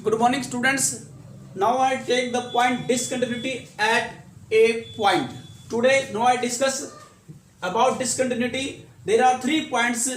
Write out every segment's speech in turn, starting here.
Good morning, students. Now I take the point discontinuity at a point. Today, now I discuss about discontinuity. There are 3 points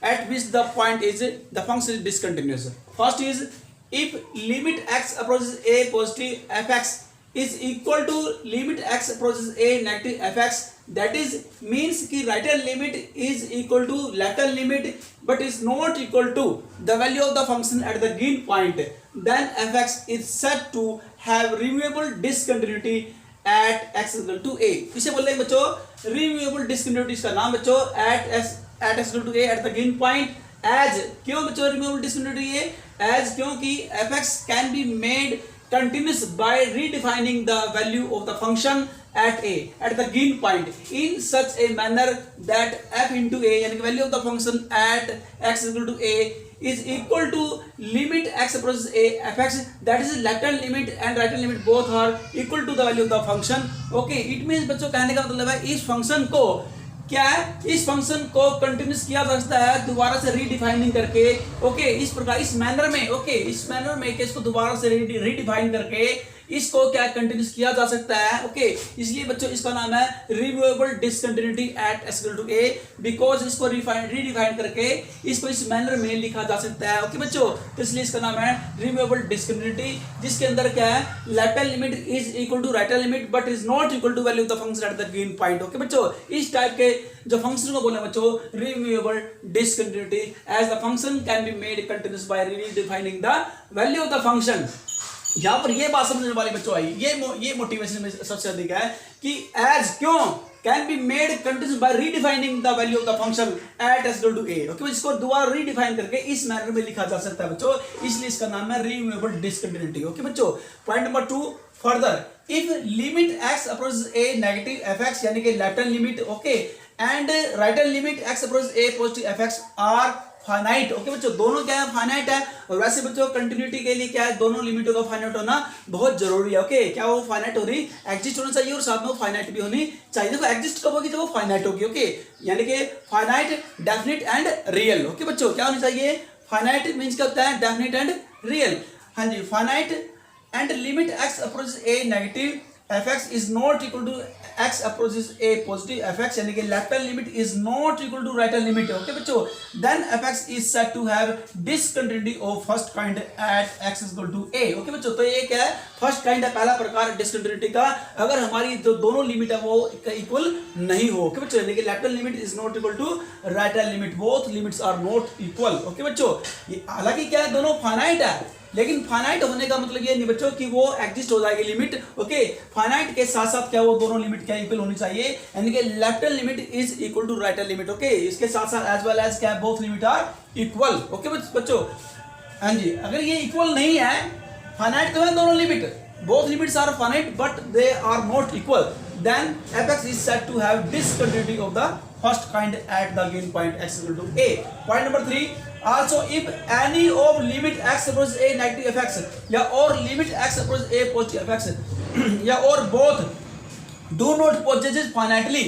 at which the point is the function is discontinuous. First is if limit x approaches a positive fx is equal to limit x approaches a negative fx, that is means कि right hand limit is equal to left hand limit but is not equal to the value of the function at the given point, then fx is said to have removable discontinuity at x equal to a. इसे बोलते हैं बच्चों removable discontinuity, इसका नाम बच्चों at x equal to a at the given point as, क्यों बच्चों removable discontinuity है as, क्योंकि fx can be made continuous by redefining the value of the function at a at the given point in such a manner that f into a यानी कि value of the function at x equal to a is equal to limit x approaches a fx, that is left hand limit and right hand limit both are equal to the value of the function. Okay, it means बच्चों कहने का मतलब है इस function को क्या है, इस फंक्शन को कंटिन्यूस किया जा सकता है दोबारा से रीडिफाइनिंग करके. ओके, इस प्रकार इस मैनर में, ओके इस मैनर में कि इसको दोबारा से रीडिफाइन करके इसको क्या कंटिन्यूस किया जा सकता है. ओके, इसलिए बच्चों इसका नाम है removable discontinuity at x equal to a, because इसको रीडिफाइन करके इसको इस मैनर में लिखा जा सकता है. ओके बच्चों, तो इसलिए इसका नाम है रिमूवेबल डिसकंटिन्यूटी, जिसके अंदर क्या है left hand limit is equal to right hand limit but is not equal to value of the function at the given point. Okay बच्चों, इस टाइप के जो फंक्शन को बोले बच्चों removable discontinuity as the function can be made continuous by redefining the value of the function. यहाँ पर ये बात समझने वाली बच्चों आई, ये मोटिवेशन में सबसे अधिक है कि एज क्यों can be made continuous by redefining the value of the function at x equal to a. Okay, इसको दोबारा रीडिफाइन करके इस मैनर में लिखा जा सकता है बच्चों, इसलिए इसका नाम है रिमूवेबल डिसकंटिन्यूटी. ओके बच्चों, point number 2 further if limit x approaches a negative fx यानी कि left hand limit okay and right hand limit x approaches a positive fx are finite. Okay बच्चों, दोनों क्या है फाइनाइट है, और वैसे बच्चों कंटिन्यूटी के लिए क्या है दोनों लिमिटों का फाइनाइट होना बहुत जरूरी है. ओके, क्या वो फाइनाइट होनी एग्जिस्ट होना चाहिए और साथ में वो फाइनाइट भी होनी चाहिए. देखो एग्जिस्ट कब होगी जब वो फाइनाइट होगी. ओके, यानी कि finite definite and real. Okay बच्चों, क्या होनी चाहिए फाइनाइट मींस क्या होता है डेफिनिट एंड रियल. हाँ जी, finite and limit x approaches a negative fx is not equal to x approaches a positive fx यानी कि left hand limit is not equal to right hand limit. Okay बच्चों, then fx is said to have discontinuity of first kind at x is equal to a. Okay बच्चों, तो ये क्या है first kind है, पहला प्रकार डिसकंटिन्यूटी का, अगर हमारी जो दोनों लिमिट है वो इक्वल नहीं हो. ओके बच्चों, यानी कि left hand limit is not equal to right hand limit, both limits are not equal. Okay बच्चों, ये हालांकि क्या है दोनों फाइनाइट है, लेकिन फाइनाइट होने का मतलब ये नहीं बच्चों कि वो एग्जिस्ट हो जाएगी लिमिट. ओके, फाइनाइट के साथ साथ क्या वो दोनों लिमिट क्या इक्वल होनी चाहिए, यानी कि left hand limit is equal to right hand limit. Okay, इसके साथ साथ एज वेल एज क्या both limit are equal. Okay बच्चों, हाँ जी, अगर ये इक्वल नहीं है फाइनाइट तो है दोनों limit, both limits are finite but they are not equal, then fx is said to have discontinuity of the first kind at the given point x equal to a. Point number 3, also if any of limit x approaches a negative fx या और limit x approaches a positive fx या और both do not possess finitely,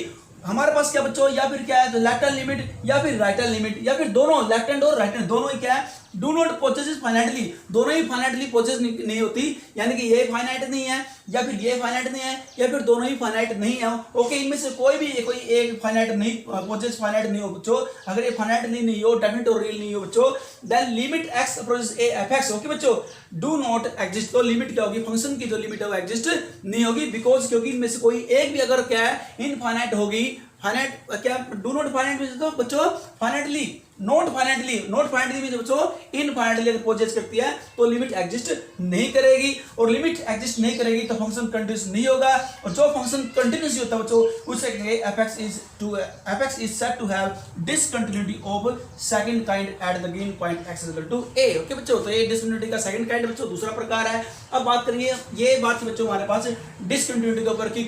हमारे पास क्या बच्चों या फिर क्या है लेफ्ट हैंड लिमिट या फिर राइट हैंड लिमिट या फिर दोनों लेफ्ट हैंड और राइट हैंड दोनों ही क्या है डू नॉट पोजेस फाइनाइटली, दोनों ही फाइनाइटली पोजेस नहीं होती, यानी कि ये फाइनाइट नहीं है या फिर ये फाइनाइट नहीं है या फिर दोनों ही फाइनाइट नहीं है. ओके, इनमें से कोई एक फाइनाइट नहीं पोजेस फाइनाइट नहीं हो बच्चों. अगर ये फाइनाइट नहीं हो डेफिनेट और रियल नहीं हो बच्चों, then limit x approaches a fx. Okay बच्चों, डू नॉट एग्जिस्ट, तो लिमिट क्या होगी फंक्शन की जो लिमिट है वो एग्जिस्ट नहीं होगी, बिकॉज क्योंकि इनमें से कोई एक भी अगर क्या है इनफाइनाइट होगी, फाइनाइट क्या डू नॉट फाइनाइट तो बच्चों फाइनाइटली नॉट फाइनाइटली में बच्चों इनफाइनाइटली अगर पोजेस करती है तो लिमिट एग्जिस्ट नहीं करेगी, और लिमिट एग्जिस्ट नहीं करेगी तो फंक्शन कंटिन्यूस नहीं होगा, और जो फंक्शन कंटिन्यूस होता है बच्चों उसे कहेंगे fx is said to have discontinuity of second kind at the given point x is equal to a. Okay बच्चों, तो ये डिसकंटिन्यूटी का सेकंड काइंड बच्चों दूसरा प्रकार है. अब बात करिए ये बात थी बच्चों हमारे पास डिसकंटिन्यूटी के ऊपर कि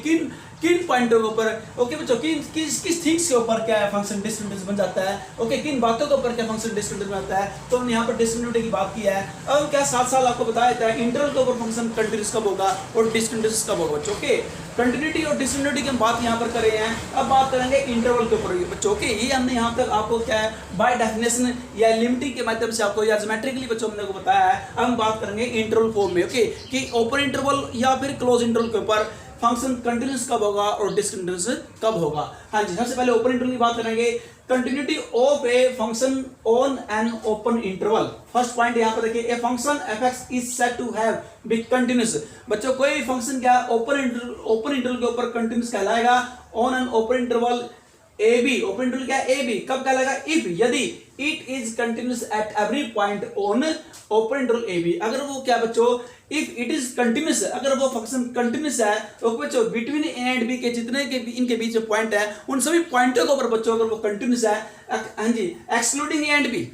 किन पॉइंटों के ऊपर, ओके बच्चों किस थिंग्स के ऊपर क्या है फंक्शन डिसकंटिन्यूस बन जाता है. ओके, किन बातों बातों के ऊपर क्या फंक्शन डिसकंटिन्यूस आता है, तो हमने यहाँ पर डिसकंटिन्यूटी की बात की है। अब क्या साथ साथ आपको बताया जाता है इंटरवल के ऊपर फंक्शन कंटिन्यूस कब होगा और डिसकंटिन्यूस कब होगा बच्चों। ओके, कंटिन्यूटी और डिसकंटिन्यूटी की हम बात यहाँ पर कर रहे हैं, अब बात करेंगे इंटरवल के ऊपर बच्चों। ओके, ये हमने यहाँ तक आपको क्या है बाय डेफिनेशन या लिमिटिंग के माध्यम से आपको या ज्योमेट्रिकली बच्चों हमने को बताया है। अब हम बात करेंगे इंटरवल फॉर्म में। ओके, कि ओपन इंटरवल या फिर क्लोज इंटरवल के ऊपर फंक्शन कंटिन्यूस कब होगा और डिसकंटिन्यूस कब होगा। हाँ जी, सबसे पहले ओपन इंटरवल की बात करेंगे। Continuity of a function on an open interval. First point यहाँ पर देखिए, a function f is said to have be continuous. बच्चों कोई भी फंक्शन क्या ओपन इंटरवल के ऊपर कंटिन्यूस कहलाएगा on an open interval a b. Open interval क्या ए बी कब कहलाएगा, इफ यदि it is continuous at every point on open interval a b. अगर वो क्या बच्चों, इफ इट इज कंटिन्यूस, अगर वो फंक्शन कंटिन्यूस है तो बच्चों बिटवीन ए एंड बी के जितने के इनके बीच में पॉइंट है उन सभी पॉइंटों के ऊपर बच्चों अगर वो कंटिन्यूस है, हाँ जी, एक्सक्लूडिंग ए एंड बी,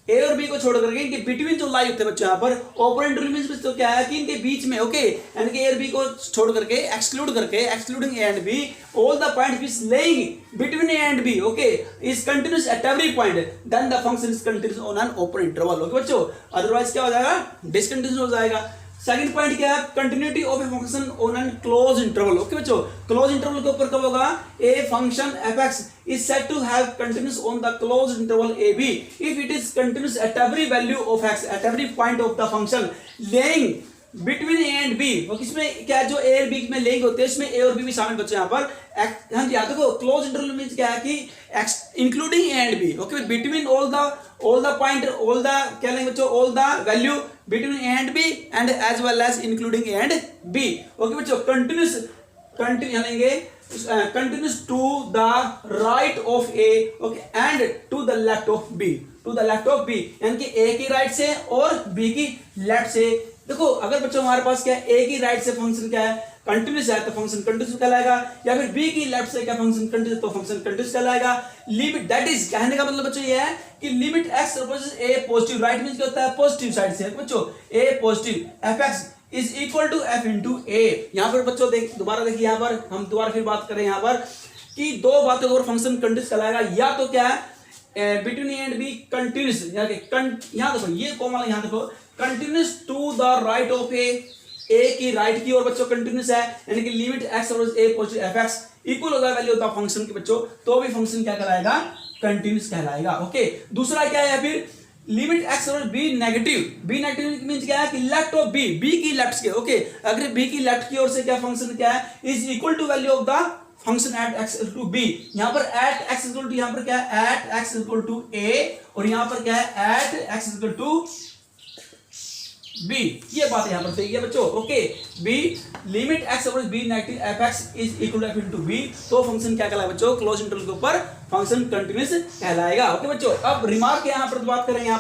ए और बी को छोड़ करके इनके बिटवीन जो लाई होते हैं बच्चों यहाँ पर ओपन इंटरवल मींस तो क्या है कि इनके बीच में, ओके, यानी कि ए और बी को छोड़ करके excluding a and b, all the points which lying between a and b, okay, is continuous at every point, then the function is continuous on an open interval. Okay बच्चों, otherwise क्या हो जाएगा, discontinuous हो जाएगा। Second point क्या है, continuity of a function on N close interval. Okay बच्चों, close interval के ऊपर कब होगा, ए function f(x) is said to have continuous on the closed interval a b if it is continuous at every value of x, at every point of the function laying between a and b। इसमें क्या जो a और b में laying होते हैं इसमें a और b भी शामिल बच्चे यहाँ पर। हाँ जी, देखो क्लोज इंटरवल मींस क्या है कि x including a and b, okay, between all the point, all the क्या लेंगे बच्चों, all the value between a and b and as well as including a and b। Okay बच्चों, continuous continuous to the right of a, okay, and to the left of b, यानी कि a की right से और b की left से। देखो अगर बच्चों हमारे पास क्या है, a की राइट से फंक्शन क्या है कंटिन्यूस है तो फंक्शन कंटिन्यूस कहलाएगा, या फिर b की लेफ्ट से क्या फंक्शन कंटिन्यूस तो फंक्शन कंटिन्यूस कहलाएगा। लिमिट, दैट इज कहने का मतलब बच्चों ये है कि limit x opposite a positive, right means क्या होता है पॉजिटिव साइड से बच्चों, a positive f(x) is equal to f into a. यहाँ पर बच्चों दोबारा देखिए, यहाँ पर हम दोबारा फिर बात करें यहाँ पर कि दो बातों के ऊपर फंक्शन कंटिन्यूस कहलाएगा, या तो क्या है between a and b continuous, यहाँ देखो ये कॉमन, यहाँ देखो continuous to the right of a की राइट की और बच्चों कंटिन्यूस है, यानी कि लिमिट x और a पॉजिटिव f(x) इक्वल होगा वैल्यू ऑफ द फंक्शन के बच्चों, तो भी फंक्शन क्या कहलाएगा, कंटिन्यूस कहलाएगा। ओके, दूसरा क्या है फिर लिमिट x और b नेगेटिव मींस क्या है कि लेफ्ट ऑफ b, b की लेफ्ट के, ओके, अगर b की लेफ्ट की ओर से क्या फंक्शन क्या है is equal to value of the function at x equal to b। यहाँ पर एट x इक्वल टू, यहाँ पर क्या है at x equal to a और यहाँ पर क्या है at x equal to b, ये बात यहाँ पर सही है बच्चों। ओके, b लिमिट x और b negative f(x) is equal to f into b, तो फंक्शन क्या कहलाएगा बच्चों, क्लोज इंटरवल के ऊपर फंक्शन कंटिन्यूस कहलाएगा। ओके बच्चों, अब रिमार्क यहाँ पर बात करें, यहाँ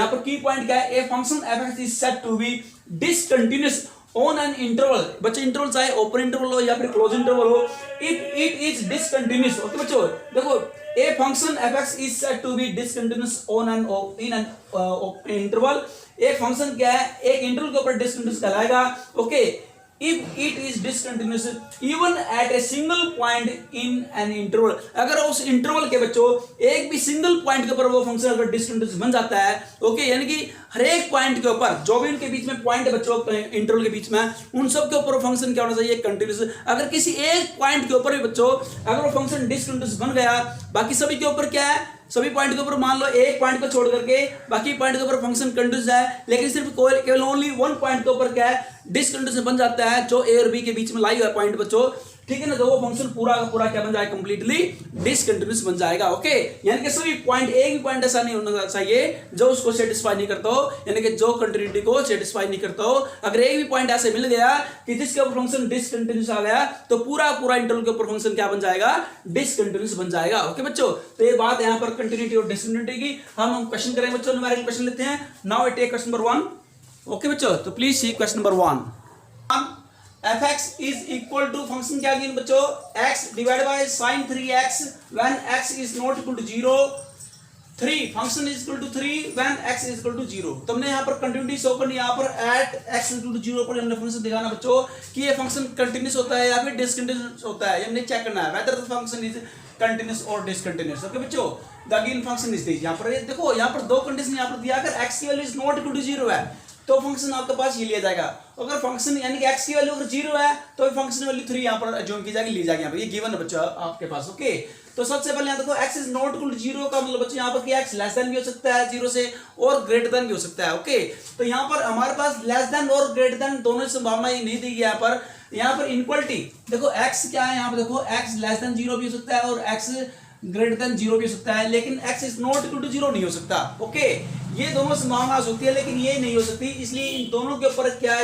पर की पॉइंट क्या है, a function f(x) is said to be discontinuous on an interval. बच्चों इंटरवल चाहे ओपन इंटरवल हो या फिर क्लोज इंटरवल हो, if it is discontinuous. Okay बच्चों, देखो a function f(x) is said to be discontinuous on an in an interval. एक function क्या है एक इंटरवल के ऊपर डिसकंटिन्यूस कहलाएगा। Okay, if it is discontinuous even at a single point in an interval, अगर उस इंटरवल के बच्चों एक भी सिंगल पॉइंट के ऊपर वो फंक्शन अगर डिसकंटिन्यूस बन जाता है, ओके, यानी कि हर एक पॉइंट के ऊपर जो भी उनके बीच में पॉइंट है बच्चों इंटरवल के बीच में उन सब के ऊपर फंक्शन क्या होना चाहिए, कंटिन्यूस। अगर किसी एक पॉइंट के ऊपर भी बच्चों अगर वो फंक्शन डिसकंटिन्यूस बन गया, बाकी सभी के ऊपर क्या है, सभी पॉइंट के ऊपर मान लो एक पॉइंट को छोड़ करके बाकी पॉइंट के ऊपर फंक्शन कंटिन्यूस है, लेकिन सिर्फ केवल ओनली वन पॉइंट के ऊपर क्या है डिसकंटिन्यूस बन जाता है, जो ए और बी के बीच में लाई हुआ पॉइंट बच्चों, ठीक है ना, तो वो फंक्शन पूरा का पूरा क्या बन जाएगा, कंप्लीटली डिसकंटिन्यूस बन जाएगा। ओके, यानी कि सभी पॉइंट, एक भी पॉइंट ऐसा नहीं होना चाहिए जो उसको सेटिस्फाई नहीं करता हो, यानी कि जो कंटिन्यूटी को सेटिस्फाई नहीं करता हो। अगर एक भी पॉइंट ऐसे मिल गया कि जिसके ऊपर फंक्शन डिसकंटिन्यूस आ गया, तो पूरा इंटरवल के ऊपर फंक्शन क्या बन जाएगा, डिसकंटिन्यूस बन जाएगा। ओके बच्चों, तो ये बात यहाँ पर कंटिन्यूटी और डिसकंटिन्यूटी की। हम क्वेश्चन करेंगे बच्चों, न्यूमेरिकल क्वेश्चन लेते हैं। Now I take question number 1। Okay बच्चों, तो please see question number 1। f(x) is equal to function क्या गिवन बच्चों, x divide by sin 3x when x is not equal to 0 3 function is equal to 3 when x is equal to 0। तो हमने यहाँ पर continuity show करनी, यहाँ पर at x is equal to 0 पर हमने फंक्शन दिखाना बच्चों कि ये फंक्शन कंटिन्यूस होता है या फिर डिसकंटिन्यूस होता है, हमने चेक करना है whether the function is continuous और डिसकंटिन्यूस। ओके बच्चों, the given function is this. यहाँ पर देखो, यहाँ पर दो कंडीशन यहाँ पर दिया, अगर x की value is not equal to 0 है तो फंक्शन आपके पास ये लिया जाएगा, अगर फंक्शन यानी कि x की वैल्यू अगर 0 है तो फंक्शन वैल्यू 3 यहाँ पर अज्यूम की जाएगी, ली जाएगी यहाँ पर, ये गिवन है बच्चों आपके पास। ओके, तो सबसे पहले यहाँ देखो x is not equal to 0 का मतलब बच्चों यहाँ पर कि x लेस देन भी हो सकता है 0 से और ग्रेटर देन भी हो सकता है। ओके, तो यहाँ पर हमारे पास लेस देन और ग्रेटर देन दोनों संभावना नहीं दी गई यहाँ पर इनक्वलिटी देखो x क्या है, यहाँ पर देखो x लेस देन 0 भी हो सकता है और x ग्रेटर देन 0 भी हो सकता है, लेकिन x is not equal to 0 नहीं हो सकता। ओके, ये दोनों संभावना हो सकती है लेकिन ये नहीं हो सकती, इसलिए इन दोनों के ऊपर क्या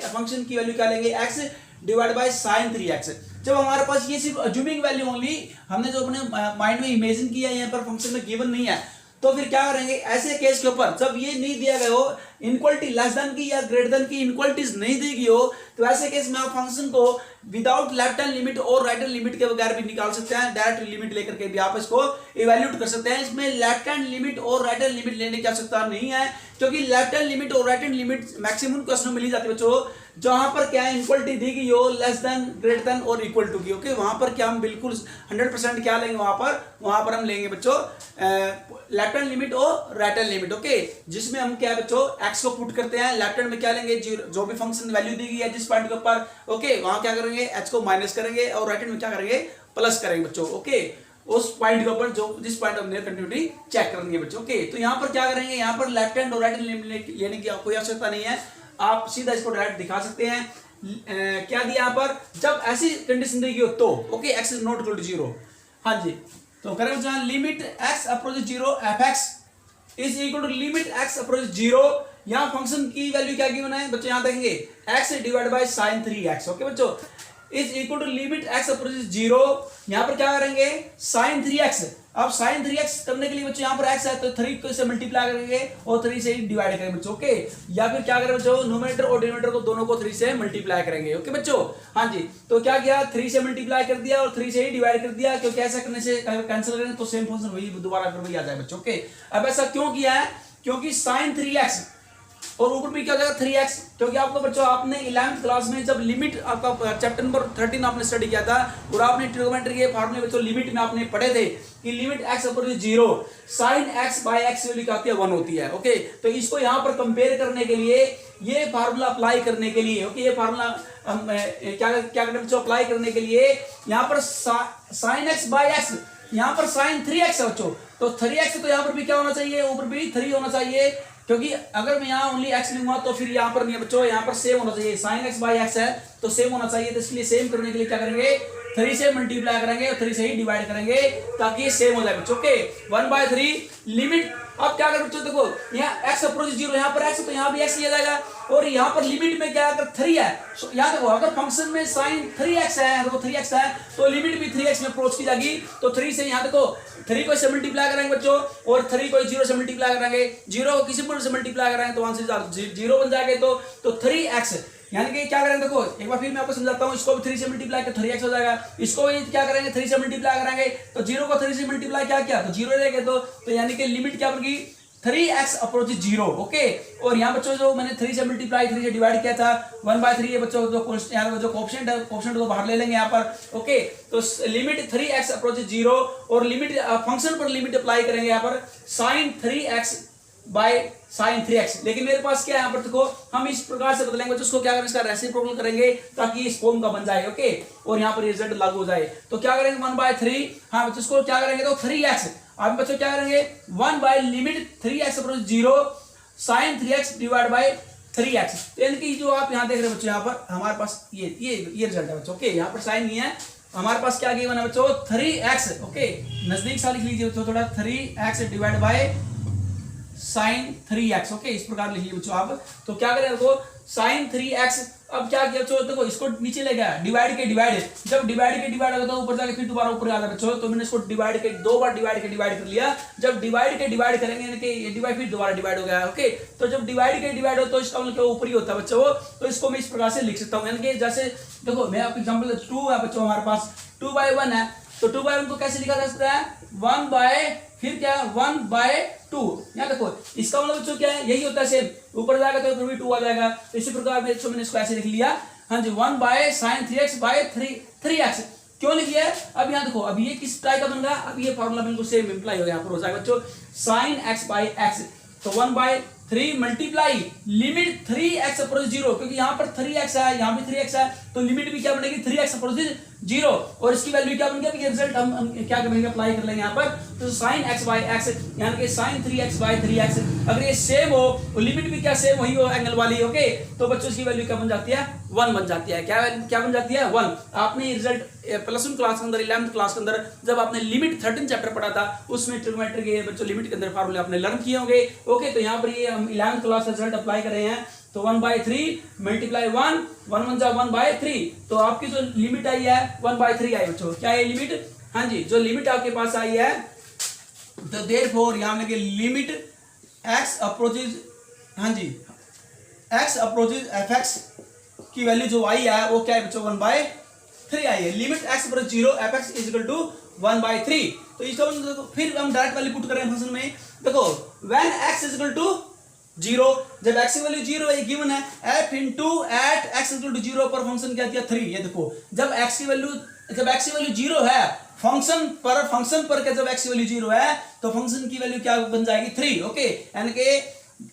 फंक्शन की वैल्यू क्या लेंगे, x divide by sin 3x। जब हमारे पास ये सिर्फ अज्यूमिंग वैल्यू ओनली, हमने जो अपने माइंड में इमेजिन किया है, यहाँ पर फंक्शन में गिवन नहीं है, तो फिर क्या करेंगे ऐसे केस के ऊपर जब ये नहीं दिया गया हो, इनक्वलिटी लेस देन की या ग्रेटर देन की इनक्वलिटीज नहीं दी गई हो, तो ऐसे केस में आप फंक्शन को विदाउट लेफ्ट हैंड लिमिट और राइट हैंड लिमिट के बगैर भी निकाल सकते हैं, डायरेक्ट लिमिट लेकर के भी आप इसको इवैल्यूएट कर सकते हैं। इसमें लेफ्ट हैंड लिमिट और राइट हैंड लिमिट लेने की आवश्यकता नहीं है, क्योंकि लेफ्ट हैंड लिमिट और right hand limit maximum question में मिली जाती है बच्चों, जहां पर क्या है इनक्वलिटी दी गई हो लेस देन ग्रेटर देन और इक्वल टू की। ओके, वहां पर क्या हम बिल्कुल 100% क्या लेंगे, वहां पर हम लेंगे बच्चों लेफ्ट हैंड लिमिट और राइट हैंड लिमिट। ओके, जिसमें हम क्या है बच्चों x को पुट करते हैं, लेफ्ट हैंड में क्या लेंगे जो भी फंक्शन वैल्यू दी गई है जिस पॉइंट के ऊपर, ओके वहां क्या करेंगे h को माइनस करेंगे और राइट हैंड में क्या करेंगे प्लस करेंगे बच्चों। ओके, उस पॉइंट के ऊपर जो जिस पॉइंट हमने कंटिन्यूटी चेक करनी है बच्चों। ओके, तो यहाँ पर क्या करेंगे, यहाँ पर लेफ्ट हैंड और राइट हैंड लेने की कोई आवश्यकता नहीं है, आप सीधा इसको डायरेक्ट दिखा सकते हैं। क्या दिया यहाँ पर, जब ऐसी कंडीशन दी गई हो तो okay x is not equal to 0। हाँ जी, तो करेंगे जहां limit x approach 0 fx is equal to limit x approach 0। यहाँ फंक्शन की वैल्यू क्या गिवन है बच्चों, यहाँ देखेंगे x divide by sin 3x। Okay बच्चों, is equal to limit x approach 0। यहाँ पर क्या करेंगे sin 3x, अब sin 3x करने के लिए बच्चों यहाँ पर x है तो 3 से मल्टीप्लाई करेंगे और 3 से डिवाइड करेंगे बच्चों। ओके, या फिर क्या करें बच्चों, न्यूमरेटर और डिनोमिनेटर को दोनों को 3 से मल्टीप्लाई करेंगे। ओके बच्चों, हाँ जी, तो क्या किया 3 से मल्टीप्लाई कर दिया और 3 से ही डिवाइड कर दिया, क्योंकि ऐसा करने से अगर कैंसिल करें तो सेम फंक्शन वही दोबारा फिर वही आ जाए बच्चों। ओके, अब ऐसा क्यों किया है, क्योंकि sin 3x और ऊपर भी क्या हो जाएगा 3x, क्योंकि आपको बच्चों आपने 11th क्लास में जब लिमिट आपका चैप्टर नंबर 13 आपने स्टडी किया था और आपने ट्रिग्नोमेट्री के फार्मूले बच्चों लिमिट में आपने पढ़े थे कि limit x approach 0 sin x by x value क्या होती है 1 होती है। ओके, तो इसको यहाँ पर कंपेयर करने के लिए ये फार्मूला अप्लाई करने के लिए, ओके ये फार्मूला क्या करते बच्चों अप्लाई करने के लिए यहाँ पर sin x बाय x, यहाँ पर sin 3x है बच्चों, तो 3x तो यहाँ पर भी क्या होना चाहिए, ऊपर भी 3 होना चाहिए, क्योंकि अगर मैं यहाँ ओनली x लूंगा तो फिर यहाँ पर नहीं है बच्चों, यहाँ पर सेम होना चाहिए, sin x बाय x है तो सेम होना चाहिए, तो इसलिए सेम करने के लिए क्या करेंगे 3 से मल्टीप्लाई करेंगे और 3 से ही डिवाइड करेंगे ताकि ये सेम हो जाए बच्चों। ओके, 1/3 लिमिट, अब क्या करें बच्चों देखो यहाँ x अप्रोच 0, यहाँ पर x है तो यहाँ भी x लिया जाएगा और यहाँ पर लिमिट में क्या अगर 3 है, यहाँ देखो अगर फंक्शन में sin 3x है देखो 3x है तो लिमिट भी 3x में अप्रोच की जाएगी, तो 3 से यहाँ देखो 3 को से मल्टीप्लाई करेंगे बच्चों और 3 को 0 से मल्टीप्लाई करेंगे, 0 को किसी पर से मल्टीप्लाई करेंगे तो वहां से 0 बन जाएगा, तो 3x यानी कि क्या करेंगे देखो एक बार फिर मैं आपको समझाता हूँ, इसको भी 3 से मल्टीप्लाई कर 3x हो जाएगा, इसको भी क्या करेंगे 3 से मल्टीप्लाई करेंगे तो 0 को 3 से मल्टीप्लाई क्या किया तो 0 रहेगा, तो यानी कि लिमिट क्या बनेगी 3x अप्रोच 0। ओके, और यहाँ बच्चों जो मैंने 3 से मल्टीप्लाई 3 से डिवाइड किया था 1/3 ये बच्चों जो यहाँ जो कोएफिशिएंट है कोएफिशिएंट को बाहर ले लेंगे यहाँ पर। ओके, तो लिमिट 3x अप्रोच 0 और लिमिट फंक्शन पर लिमिट अप्लाई करेंगे यहाँ पर sin 3x bye sin 3x, लेकिन मेरे पास क्या है यहाँ पर देखो हम इस प्रकार से बदलेंगे बच्चों, इसको क्या करेंगे इसका रेसिप्रोकल करेंगे ताकि इस फॉर्म का बन जाए। ओके, और यहाँ पर रिजल्ट लागू हो जाए, तो क्या करेंगे 1/3, हाँ बच्चों इसको क्या करेंगे तो 3x, अब बच्चों क्या करेंगे 1 by limit 3x approach 0 sin 3x divide by 3x, यानी कि जो आप यहाँ देख रहे हैं बच्चों यहाँ पर हमारे पास ये रिजल्ट है बच्चों। ओके, यहाँ पर साइन नहीं है, हमारे पास क्या गिवन है बच्चों 3x। ओके, नजदीक सा लिख लीजिए बच्चों थोड़ा, 3x divide by sin 3x। Okay, इस प्रकार लिखिए बच्चों आप, तो क्या करें देखो sin 3x, अब क्या किया बच्चों देखो इसको नीचे ले गया डिवाइड के डिवाइड, जब डिवाइड के डिवाइड होगा तो ऊपर जाके फिर दोबारा ऊपर आ जाएगा बच्चों, तो मैंने इसको डिवाइड के 2 बार डिवाइड कर लिया, जब डिवाइड के डिवाइड करेंगे यानी कि ये डिवाइड फिर दोबारा डिवाइड हो गया। ओके, तो जब डिवाइड के डिवाइड हो तो इसका मतलब ऊपर ही होता है बच्चों, तो इसको मैं इस प्रकार से लिख सकता हूँ, यानी कि जैसे देखो मैं आपको एग्जांपल 2 है बच्चों हमारे पास 2/1 है, तो 2/1 को कैसे लिखा जा सकता है 1/15 फिर क्या है 1/2। यहाँ देखो इसका मतलब बच्चों क्या है, यही होता है सेम, ऊपर जाएगा तो फिर भी 2 आ जाएगा। तो इसी प्रकार मैंने इसको ऐसे लिख लिया, हाँ जी, 1/sin3x/3x। क्यों लिख लिया है? अब यहाँ देखो, अब ये किस टाइप का बन रहा है, अब ये फॉर्मूला बिल्कुल सेम इंप्लाई हो, यहाँ पर हो जाएगा बच्चों sin x/x। तो 1/3 मल्टीप्लाई लिमिट 3x अप्रोच 0, क्योंकि यहाँ पर 3x है, यहाँ भी 3x है, तो लिमिट भी क्या बनेगी 3x अप्रोच 0, और इसकी वैल्यू क्या बन गया, ये रिजल्ट हम क्या करेंगे, अप्लाई कर लेंगे यहाँ पर। तो sin x/x यानी कि sin 3x/3x, अगर ये सेम हो तो लिमिट भी क्या सेम वही हो, एंगल वाली, ओके। तो बच्चों इसकी वैल्यू क्या बन जाती है, 1 बन जाती है। क्या बन जाती है, 1। आपने रिजल्ट +1 क्लास के अंदर, 11th क्लास के अंदर जब आपने लिमिट 13 चैप्टर पढ़ा था, उसमें ट्रिग्नोमेट्री के बच्चों लिमिट के अंदर फार्मूले आपने लर्न किए होंगे, ओके। तो यहाँ पर ये हम 11th क्लास रिजल्ट अप्लाई कर रहे हैं। तो 1/3 मल्टीप्लाई 1, 1 जा 1/3, तो आपकी जो लिमिट आई है 1/3 आई बच्चों। क्या है लिमिट, हाँ जी, जो लिमिट आपके पास आई है, तो देयरफॉर यहाँ हमने लिमिट x अप्रोचेज, हाँ जी, x अप्रोचेज fx की वैल्यू जो आई है वो क्या है बच्चों, 1/3 आई है। Limit x approach 0 fx is equal to 1/3। तो इसका फिर हम डायरेक्ट वैल्यू पुट करें फंक्शन में। देखो when x is equal to 0, जब x की वैल्यू 0 है, गिवन है f into at x is equal to 0 पर फंक्शन क्या दिया 3। ये देखो जब x की वैल्यू 0 है, फंक्शन पर क्या, जब x की वैल्यू 0 है तो फंक्शन की वैल्यू क्या बन जाएगी 3, ओके। यानी कि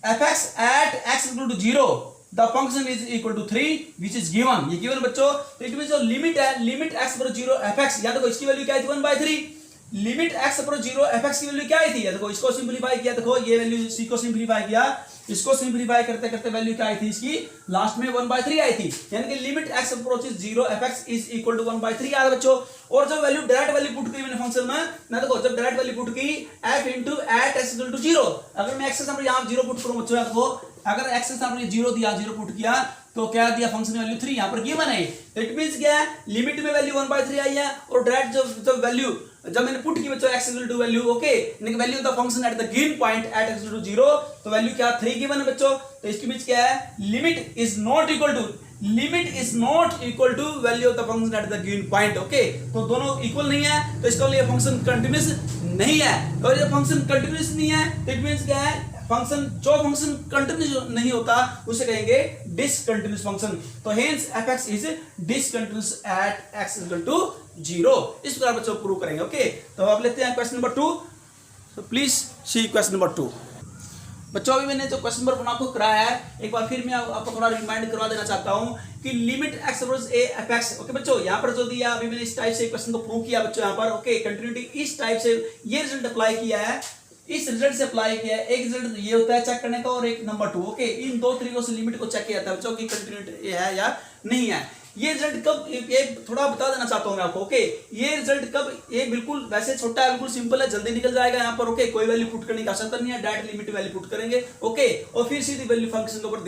fx at x is equal to 0 the function is equal to 3 which is given. ये गिवन बच्चों, तो इट मींस जो लिमिट है, लिमिट x पर 0 fx, या देखो इसकी वैल्यू क्या है 1/3, लिमिट x पर 0 fx की वैल्यू क्या आई थी, देखो इसको सिंपलीफाई किया, देखो ये वैल्यू सी को सिंपलीफाई किया, इसको सिंपलीफाई करते करते वैल्यू क्या आई थी इसकी, लास्ट में 1/3 आई थी। यानी कि limit x approaches 0 fx is equal to 1/3 आ रहा बच्चों। और जब वैल्यू डायरेक्ट वैल्यू पुट की मैंने फंक्शन में ना, देखो जब डायरेक्ट वैल्यू पुट की f into at x equal to 0, अगर मैं x के सामने यहाँ 0 पुट करूँ बच्चों, देखो अगर x के सामने 0 दिया, 0 पुट किया तो क्या दिया, फंक्शन वैल्यू 3 यहाँ पर गिवन है। इट मींस क्या है, लिमिट में वैल्यू 1/3 आई है, और डायरेक्ट जो वैल्यू जब मैंने पुट की बच्चों x equal to value, okay, यानी कि value of the function at the given point at x equal to 0, तो वैल्यू क्या 3 गिवन है बच्चों। तो इसके बीच क्या है, limit is not equal to value of the function at the given point, okay. तो दोनों इक्वल नहीं है, तो इसका लिए फंक्शन कंटीन्यूअस नहीं है, और जब फंक्शन कंटीन्यूअस नहीं है तो इट मींस क्या है, फंक्शन जो फंक्शन कंटीन्यूअस नहीं होता उसे कहेंगे डिसकंटीन्यूअस फंक्शन। तो hence fx is discontinuous at x equal to 0। इस प्रकार बच्चों प्रूव करेंगे, ओके। तो अब लेते हैं question number 2। So please see question number 2। बच्चों अभी मैंने जो क्वेश्चन नंबर 1 आपको कराया है, एक बार फिर मैं आपको थोड़ा रिमाइंड करवा देना चाहता हूं कि limit x approach a fx, okay बच्चों, यहाँ पर जो दिया अभी मैंने इस टाइप से क्वेश्चन को प्रूव किया बच्चों, यहाँ पर ओके, कंटिन्यूटी इस टाइप से ये रिजल्ट अप्लाई किया है, इस रिजल्ट से अप्लाई किया है। एक रिजल्ट ये होता है चेक करने का, और एक नंबर 2, ओके। इन दो तरीकों से लिमिट को चेक किया जाता है बच्चों की कंटिन्यूटी है या नहीं है। ये रिजल्ट कब, ये थोड़ा बता देना चाहता हूं मैं आपको, ओके। ये रिजल्ट कब, ये बिल्कुल वैसे छोटा है, बिल्कुल सिंपल है, जल्दी निकल जाएगा यहाँ पर, ओके। कोई वैल्यू पुट करने की आवश्यकता नहीं है, डायरेक्ट लिमिट वैल्यू पुट करेंगे, ओके, और फिर सीधी वैल्यू फंक्शन के ऊपर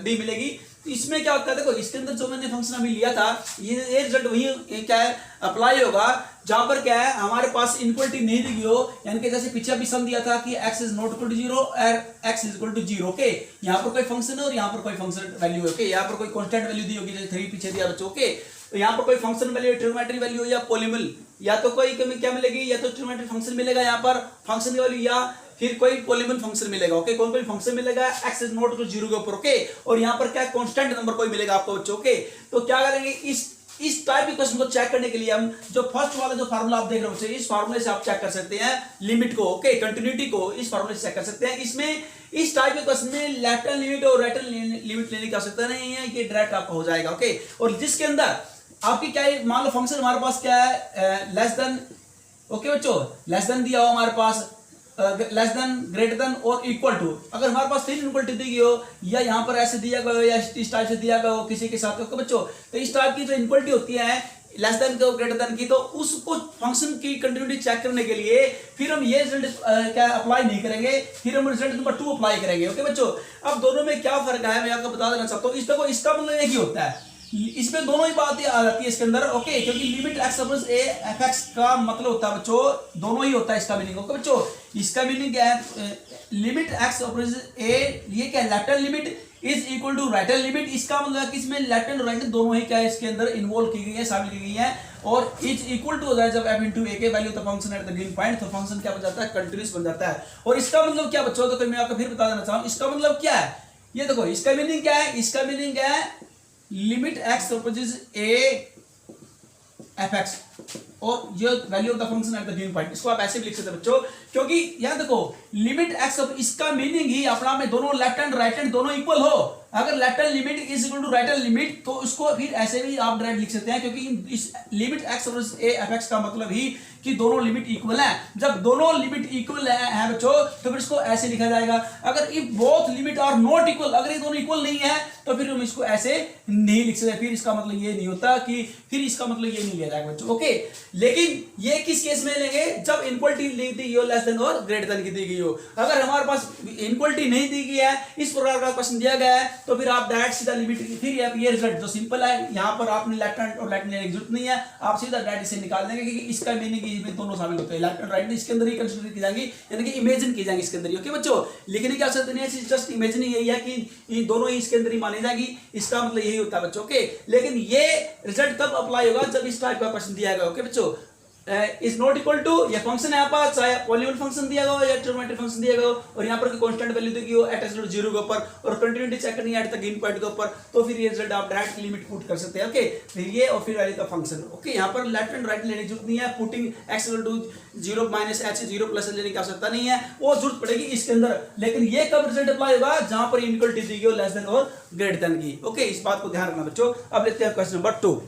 दी मिलेगी। तो इसमें क्या होता है, देखो इसके अंदर जो मैंने फंक्शन अभी लिया था, ये रिजल्ट वही क्या है अप्लाई होगा जहां पर क्या है हमारे पास इनक्वलिटी नहीं दी गई हो, यानी कि जैसे पीछे भी सम दिया था कि x is not equal to 0 और x is equal to 0, okay. यहाँ पर कोई फंक्शन है और यहाँ पर कोई फंक्शन वैल्यू है, ओके। यहाँ पर कोई कांस्टेंट वैल्यू दी होगी, जैसे 3 पीछे दिया बच्चों, ओके। तो यहाँ पर कोई फंक्शन वैल्यू, ट्रिग्नोमेट्री वैल्यू या पॉलिनोमियल, या तो कोई क्या मिलेगी, या तो ट्रिग्नोमेट्री फंक्शन मिलेगा यहाँ पर फंक्शन की वैल्यू, या फिर कोई पॉलिनोमियल फंक्शन मिलेगा, ओके। कोई फंक्शन मिलेगा x is not equal to 0 के ऊपर, ओके। और यहाँ पर क्या कांस्टेंट नंबर कोई मिलेगा आपको बच्चों, ओके। तो क्या करेंगे, इस टाइप के क्वेश्चन को चेक करने के लिए हम जो फर्स्ट वाला जो फार्मूला आप देख रहे हो, इस फार्मूले से आप चेक कर सकते हैं लिमिट को, ओके, कंटिन्यूटी को इस फार्मूले से चेक कर सकते हैं। इसमें इस टाइप के क्वेश्चन में लेफ्ट हैंड लिमिट और राइट हैंड लिमिट लेने की आवश्यकता नहीं है, ये डायरेक्ट आपको हो जाएगा, ओके। और जिसके अंदर आपकी क्या है, मान लो फंक्शन हमारे पास क्या है, लेस देन, ओके बच्चों, लेस देन दिया हो हमारे पास, लेस देन, ग्रेटर देन और इक्वल टू। अगर हमारे पास 3 इक्वलिटी दी गई हो, या यहाँ पर ऐसे दिया गया हो, या इस टाइप से दिया गया हो किसी के साथ, ओके बच्चों। तो इस टाइप की जो इक्वलिटी होती है लेस देन को ग्रेटर देन की, तो उसको फंक्शन की कंटिन्यूटी चेक करने के लिए फिर हम ये रिजल्ट क्या अप्लाई नहीं करेंगे, फिर हम रिजल्ट नंबर 2 अप्लाई करेंगे, ओके बच्चों। अब दोनों में क्या फर्क है मैं आपको बता देना चाहता हूँ। इसका मतलब एक ही होता है, इसमें दोनों ही बातें आ जाती है इसके अंदर, ओके। क्योंकि limit x approach a fx का मतलब होता है बच्चों, दोनों ही होता है इसका मीनिंग, ओके बच्चों। इसका मीनिंग क्या है, लिमिट x अप्रोच a, ये क्या है left hand limit, is equal to right hand limit, इसका मतलब है कि इसमें लेफ्ट हैंड और राइट हैंड दोनों ही क्या है इसके अंदर इन्वॉल्व की गई है, शामिल की गई है। और इज इक्वल टू हो जाए जब f इंटू ए के value the function at the given point, तो फंक्शन क्या बन जाता है, कंटिन्यूअस बन जाता है। और इसका मतलब क्या बच्चों, तो मैं आपको फिर बता देना चाहूँ इसका मतलब क्या है। ये देखो इसका मीनिंग क्या है, इसका मीनिंग है limit x approaches A F x और ये value of the function at the given point, इसको आप ऐसे भी लिख सकते हैं बच्चों, क्योंकि यहां देखो लिमिट एक्स, इसका मीनिंग ही अपना में दोनों लेफ्ट हैंड राइट हैंड दोनों इक्वल हो। अगर left hand limit is equal to right hand limit, तो उसको फिर ऐसे भी आप डायरेक्ट लिख सकते हैं, क्योंकि इस limit x versus A F x का मतलब ही कि दोनों लिमिट इक्वल है। जब दोनों लिमिट इक्वल है बच्चों, तो फिर इसको ऐसे लिखा जाएगा। अगर if both limit are not equal, अगर ये दोनों इक्वल नहीं है, तो फिर हम इसको ऐसे नहीं लिख सकते, फिर इसका मतलब ये नहीं होता कि फिर इसका मतलब ये नहीं लिया जाएगा बच्चों। ओके, लेकिन ये किस केस में लेंगे, जब इनक्वलिटी दी गई हो, लेस देन और ग्रेटर देन की दी गई हो। अगर हमारे पास इनक्वलिटी नहीं दी गई है, इस प्रकार का क्वेश्चन दिया गया है, तो फिर आप डायरेक्ट सीधा लिमिट, फिर ये रिजल्ट जो सिंपल है, यहाँ पर आपने लेफ्ट हैंड और राइट हैंड लेने की जरूरत नहीं है, आप सीधा डायरेक्ट इसे निकाल देंगे, क्योंकि इसका मीनिंग इसमें दोनों शामिल होते हैं, लेफ्ट एंड राइट इसके अंदर ही कंसीडर की जाएंगी, यानी कि इमेजिन की जाएंगी इसके अंदर ही। ओके बच्चों, लिखने की आवश्यकता नहीं है, जस्ट इमेजिनिंग यही है कि ये दोनों ही इसके अंदर ही मानी जाएगी, इसका मतलब यही होता है बच्चों। ओके, लेकिन ये रिजल्ट तब अप्लाई होगा जब इस टाइप का क्वेश्चन दिया गया। ओके बच्चों, इज नॉट इक्वल टू, ये फंक्शन है यहाँ पर, चाहे पॉलीनोमियल फंक्शन दिया गया हो या ट्रिग्नोमेट्रिक फंक्शन दिया गया हो, और यहाँ पर कांस्टेंट वैल्यू दी गई हो एट एब्सोल्यूट 0 के ऊपर, और कंटिन्यूटी चेक करनी है एट द गिवन पॉइंट के ऊपर, तो फिर ये रिजल्ट आप डायरेक्ट लिमिट पुट कर सकते हैं। ओके, फिर ये और फिर वैल्यू का फंक्शन। ओके, यहाँ पर लेफ्ट एंड राइट लेने की जरूरत नहीं है, putting x equal to 0 minus h 0 plus लेने की आवश्यकता नहीं है, वो जरूरत पड़ेगी इसके अंदर। लेकिन ये कब रिजल्ट अप्लाई होगा, जहां पर इनइक्वालिटी दी गई हो लेस देन और ग्रेटर देन की। ओके, इस बात को ध्यान रखना बच्चों। अब लेते हैं क्वेश्चन नंबर 2।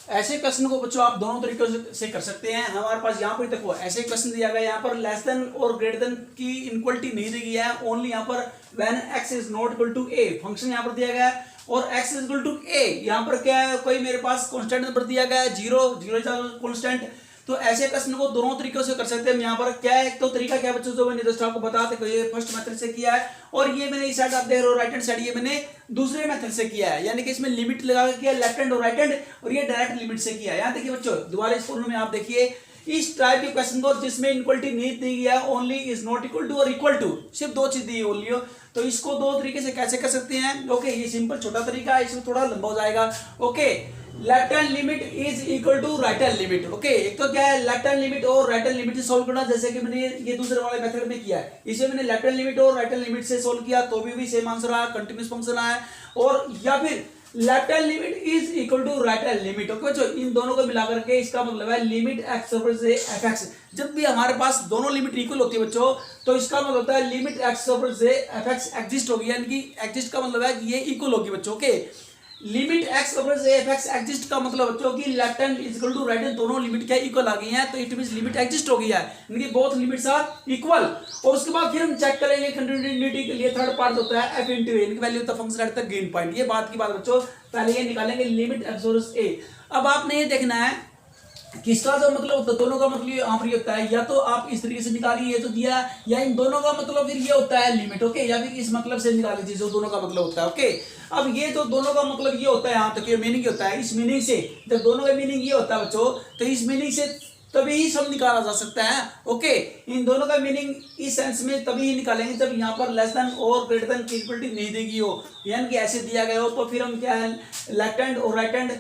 ऐसे क्वेश्चन को बच्चों आप दोनों तरीकों से कर सकते हैं। हमारे पास यहाँ पर देखो ऐसे क्वेश्चन दिया गया, यहाँ पर लेस देन और ग्रेटर देन की इनइक्वालिटी नहीं दी गई है, ओनली यहाँ पर when x is not equal to a, function यहाँ पर दिया गया है, और x is equal to a, यहाँ पर क्या है, कोई मेरे पास कांस्टेंट नंबर दिया गया है 0 कांस्टेंट। तो ऐसे प्रश्न को दोनों तरीकों से कर सकते हैं। यहाँ पर क्या है, एक तो तरीका क्या बच्चों जो मैंने जस्ट आपको बताते, ये फर्स्ट मेथड से किया है, और ये मैंने इस साइड आप देख रहे हो राइट हैंड साइड, ये मैंने दूसरे मेथड से किया है, यानी कि इसमें लिमिट लगा के किया लेफ्ट हैंड और राइट हैंड, और ये डायरेक्ट लिमिट से किया है। यहाँ देखिए बच्चों, दोबारा इस फॉर्मूले में आप देखिए, इस टाइप के क्वेश्चन को जिसमें इनइक्वालिटी नहीं दी गई है, only is not equal to और इक्वल टू, सिर्फ दो चीज दी ओनली हो, तो इसको दो तरीके से कैसे कर सकते हैं। ओके, ये सिंपल छोटा तरीका है, इसमें थोड़ा लंबा हो जाएगा। Okay, left hand limit is equal to right hand limit. Okay, एक तो क्या है लेफ्ट हैंड लिमिट और राइट हैंड लिमिट से सॉल्व करना, जैसे कि मैंने ये दूसरे वाले मेथड में किया है, इसमें मैंने लेफ्ट हैंड लिमिट और राइट हैंड लिमिट से सॉल्व किया, तो भी सेम आंसर आया, कंटीन्यूअस फंक्शन आया। और या फिर left hand limit is equal to right hand limit. Okay बच्चों, इन दोनों को मिलाकर के इसका मतलब है लिमिट एक्स ओवर से एफ एक्स। जब भी हमारे पास दोनों लिमिट इक्वल होती है बच्चों, तो इसका मतलब होता है लिमिट एक्स ओवर से एफ एक्स एग्जिस्ट होगी, यानी कि एग्जिस्ट का मतलब है कि ये इक्वल होगी बच्चों। ओके, लिमिट एक्स ओवर से एफ एक्स एग्जिस्ट का मतलब बच्चों की left hand is equal to right hand, दोनों लिमिट क्या इक्वल आ गई हैं, तो इट मींस लिमिट एग्जिस्ट हो गई है, यानी कि बोथ लिमिट्स आर इक्वल। और उसके बाद फिर हम चेक करेंगे कंटिन्यूटी के लिए थर्ड पार्ट होता है f इनटू a, यानी कि value of the function at the given point. ये बात की बात बच्चों, पहले ये निकालेंगे लिमिट एक्स ओवर से a। अब आपने ये देखना है किसका जो मतलब होता है, दोनों का मतलब यहाँ पर होता है, या तो आप इस तरीके से निकालिए ये तो दिया, या इन दोनों का मतलब फिर ये होता है लिमिट। ओके, या फिर इस मतलब से निकाल लीजिए जो दोनों का मतलब होता है। ओके, अब ये जो दोनों का मतलब ये होता है, यहाँ तक ये मीनिंग होता है, इस मीनिंग से जब दोनों का मीनिंग ये होता है बच्चों, तो इस मीनिंग से तभी ही सब निकाला जा सकता है। ओके, इन दोनों का मीनिंग इस सेंस में तभी ही निकालेंगे जब यहाँ पर लेस देन और ग्रेटर देन की इक्वलिटी नहीं देगी हो, यानी कि ऐसे दिया गया हो, तो फिर हम क्या है लेफ्ट हैंड और राइट हैंड